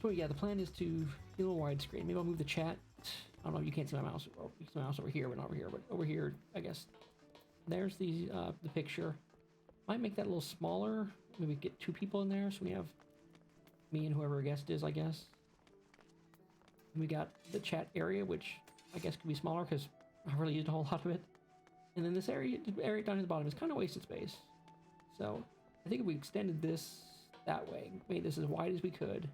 So yeah, the plan is to get a little widescreen. Maybe I'll move the chat. I don't know if you can't see my mouse. Or you see my mouse over here, but not over here. But over here, I guess. There's the picture. Might make that a little smaller. Maybe get two people in there, so we have me and whoever a guest is, I guess. We got the chat area, which I guess could be smaller because I really used a whole lot of it. And then this area down at the bottom is kind of wasted space. So I think if we extended this that way, made this as wide as we could,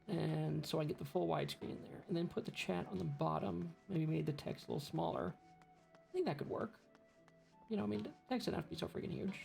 and so I get the full widescreen in there, and then put the chat on the bottom, maybe made the text a little smaller, I think that could work. You know, I mean, the text doesn't have to be so freaking huge.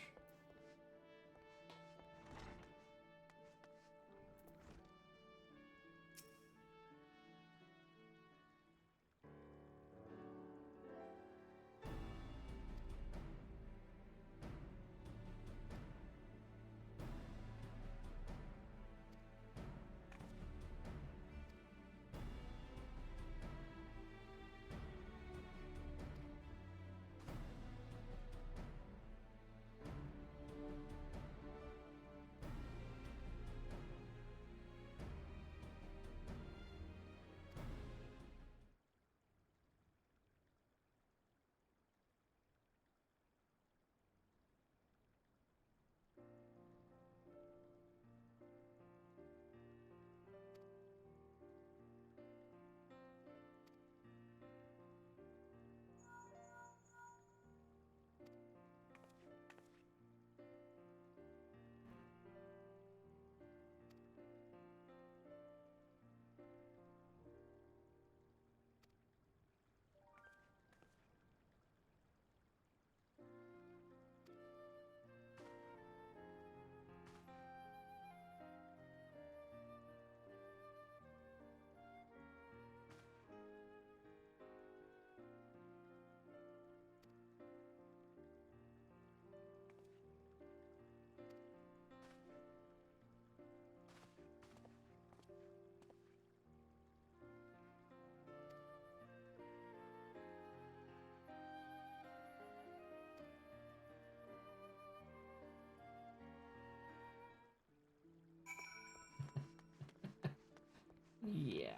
Yeah.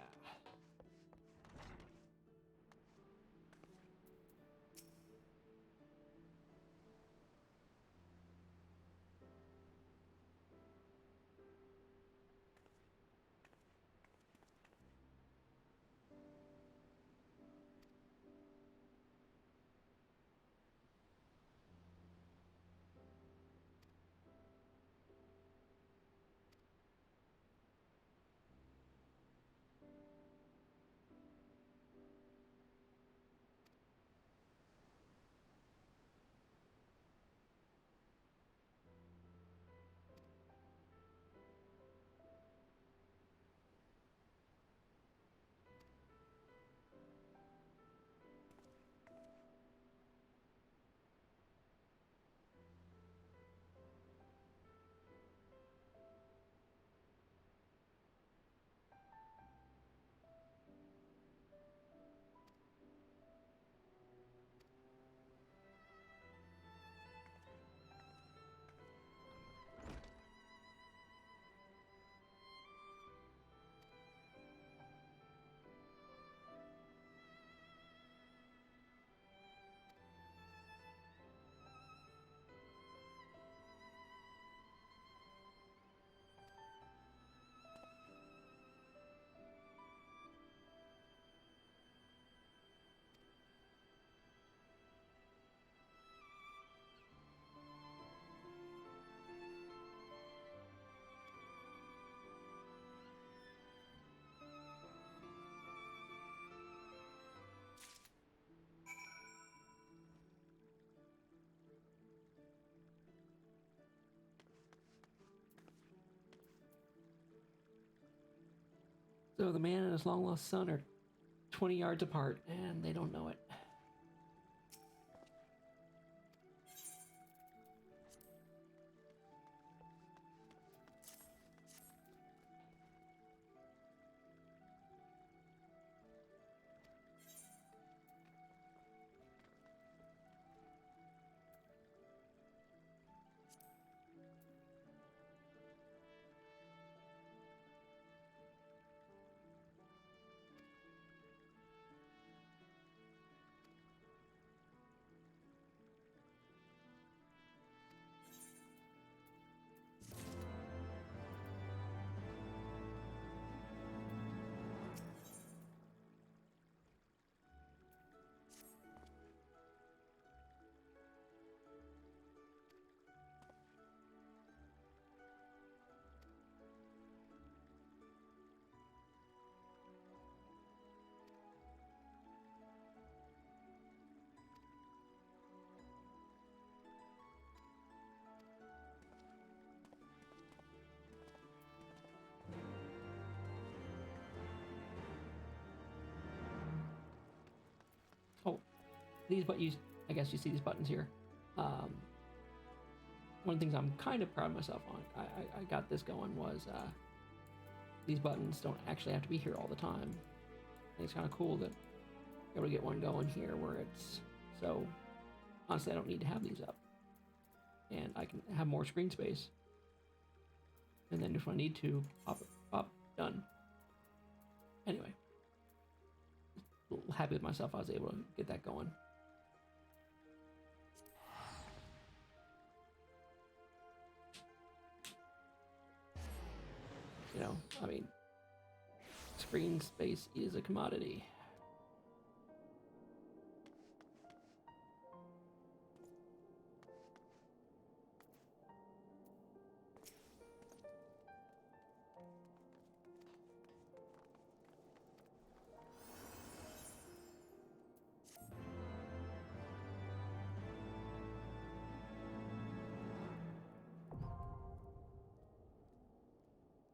So the man and his long lost son are 20 yards apart, and they don't know it. these, but I guess you see these buttons here. One of the things I'm kind of proud of myself on, I got this going, was these buttons don't actually have to be here all the time. And it's kind of cool that you're able to get one going here where it's, so honestly I don't need to have these up. And I can have more screen space. And then if I need to, pop, done. Anyway, happy with myself I was able to get that going. You know, I mean, screen space is a commodity.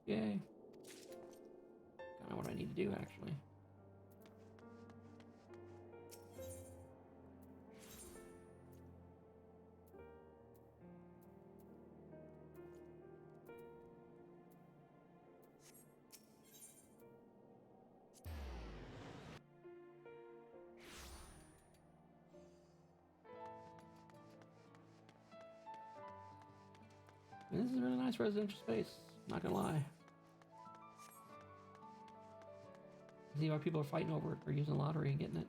Yay. Kind of what I need to do, actually. And this is a really nice residential space, not gonna lie. See why people are fighting over it or using the lottery and getting it.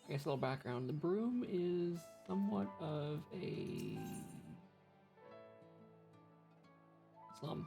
I guess a little background. The broom is somewhat of a slum.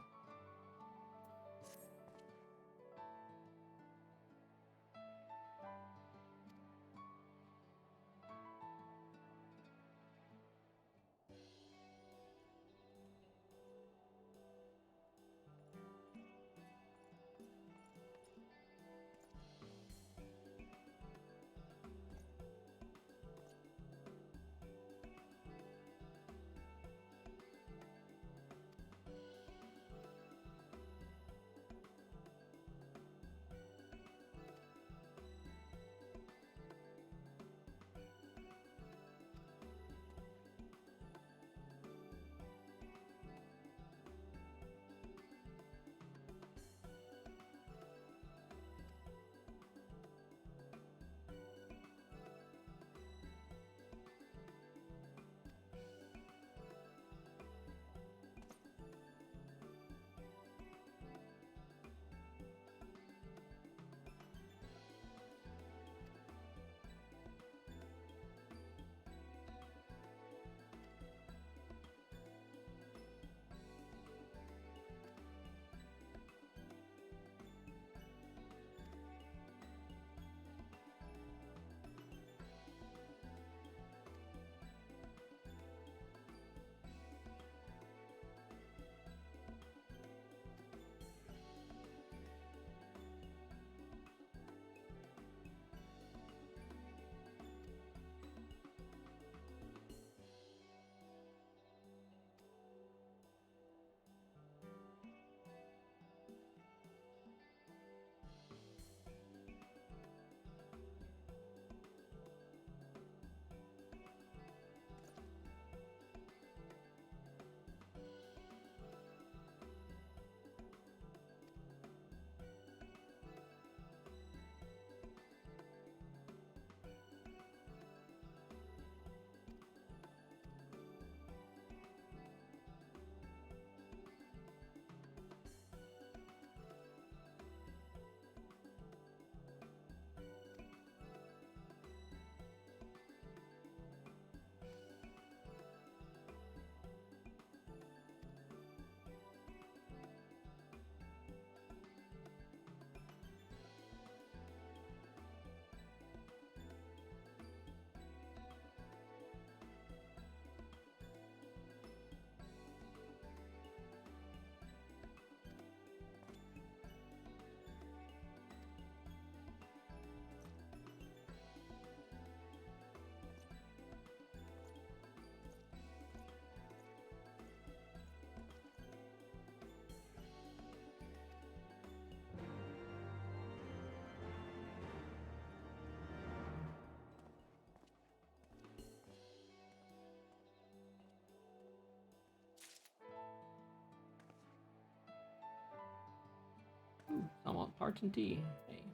Ooh, I want tarts and tea. Hey,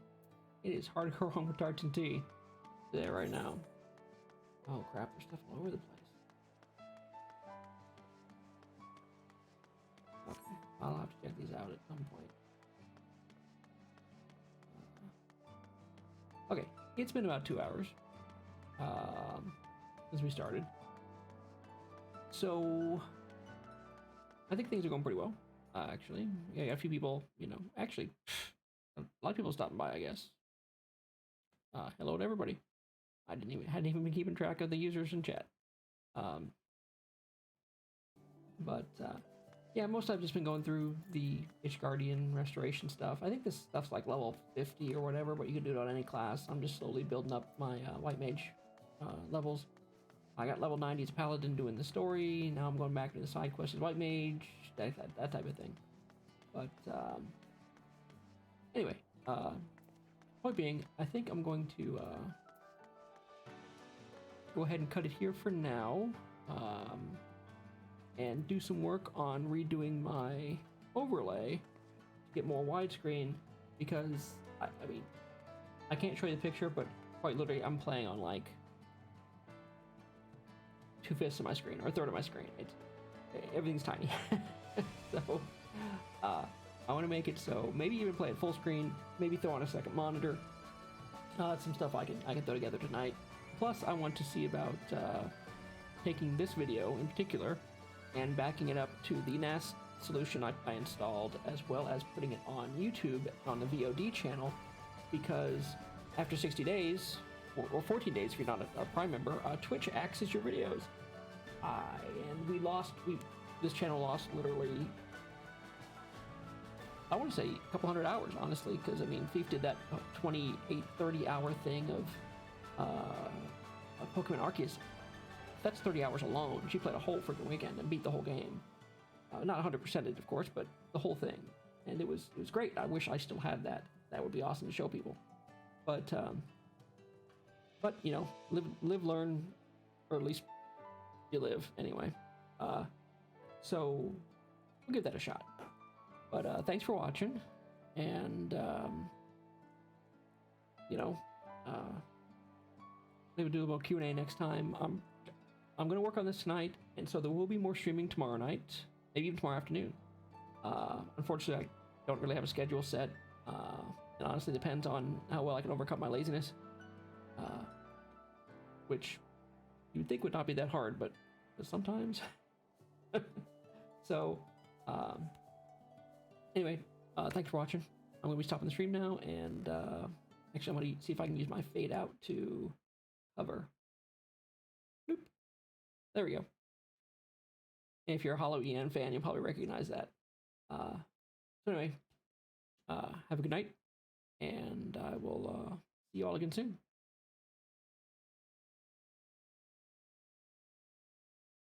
it is hard to go wrong with tarts and tea. There right now. Oh crap, there's stuff all over the place. Okay, I'll have to check these out at some point. Okay, it's been about 2 hours since we started. So, I think things are going pretty well, actually. Yeah, I got a few people, actually, a lot of people stopping by, I guess. Hello to everybody. I hadn't even been keeping track of the users in chat. Yeah, most I've just been going through the Itch Guardian restoration stuff. I think this stuff's like level 50 or whatever, but you can do it on any class. I'm just slowly building up my White Mage levels. I got level 90 as Paladin doing the story. Now I'm going back to the side quest as White Mage, that type of thing. But anyway, point being, I think I'm going to go ahead and cut it here for now. And do some work on redoing my overlay to get more widescreen, because I mean, I can't show you the picture, but quite literally I'm playing on like 2/5 of my screen or 1/3 of my screen. Everything's tiny. So I want to make it so maybe even play it full screen, maybe throw on a second monitor. Some stuff I can throw together tonight. Plus, I want to see about taking this video in particular and backing it up to the NAS solution I installed, as well as putting it on YouTube on the VOD channel, because after 60 days, or 14 days if you're not a Prime member, Twitch axes your videos. And this channel lost literally, I want to say a couple hundred hours, honestly, because I mean, Thief did that 28, 30-hour thing of Pokemon Arceus. That's 30 hours alone. She played a whole freaking weekend and beat the whole game. Not 100%ed, of course, but the whole thing. And it was great. I wish I still had that. That would be awesome to show people. But you know, live, learn, or at least you live anyway. So we'll give that a shot. But thanks for watching, and you know, maybe do a little Q&A next time. I'm gonna work on this tonight, and so there will be more streaming tomorrow night, maybe even tomorrow afternoon. Unfortunately, I don't really have a schedule set. It honestly depends on how well I can overcome my laziness, which you'd think would not be that hard, but sometimes. So, anyway, thanks for watching. I'm going to be stopping the stream now, and actually I'm going to see if I can use my fade out to cover. Boop. There we go. And if you're a Hollow EN fan, you'll probably recognize that. So anyway, have a good night, and I will see you all again soon.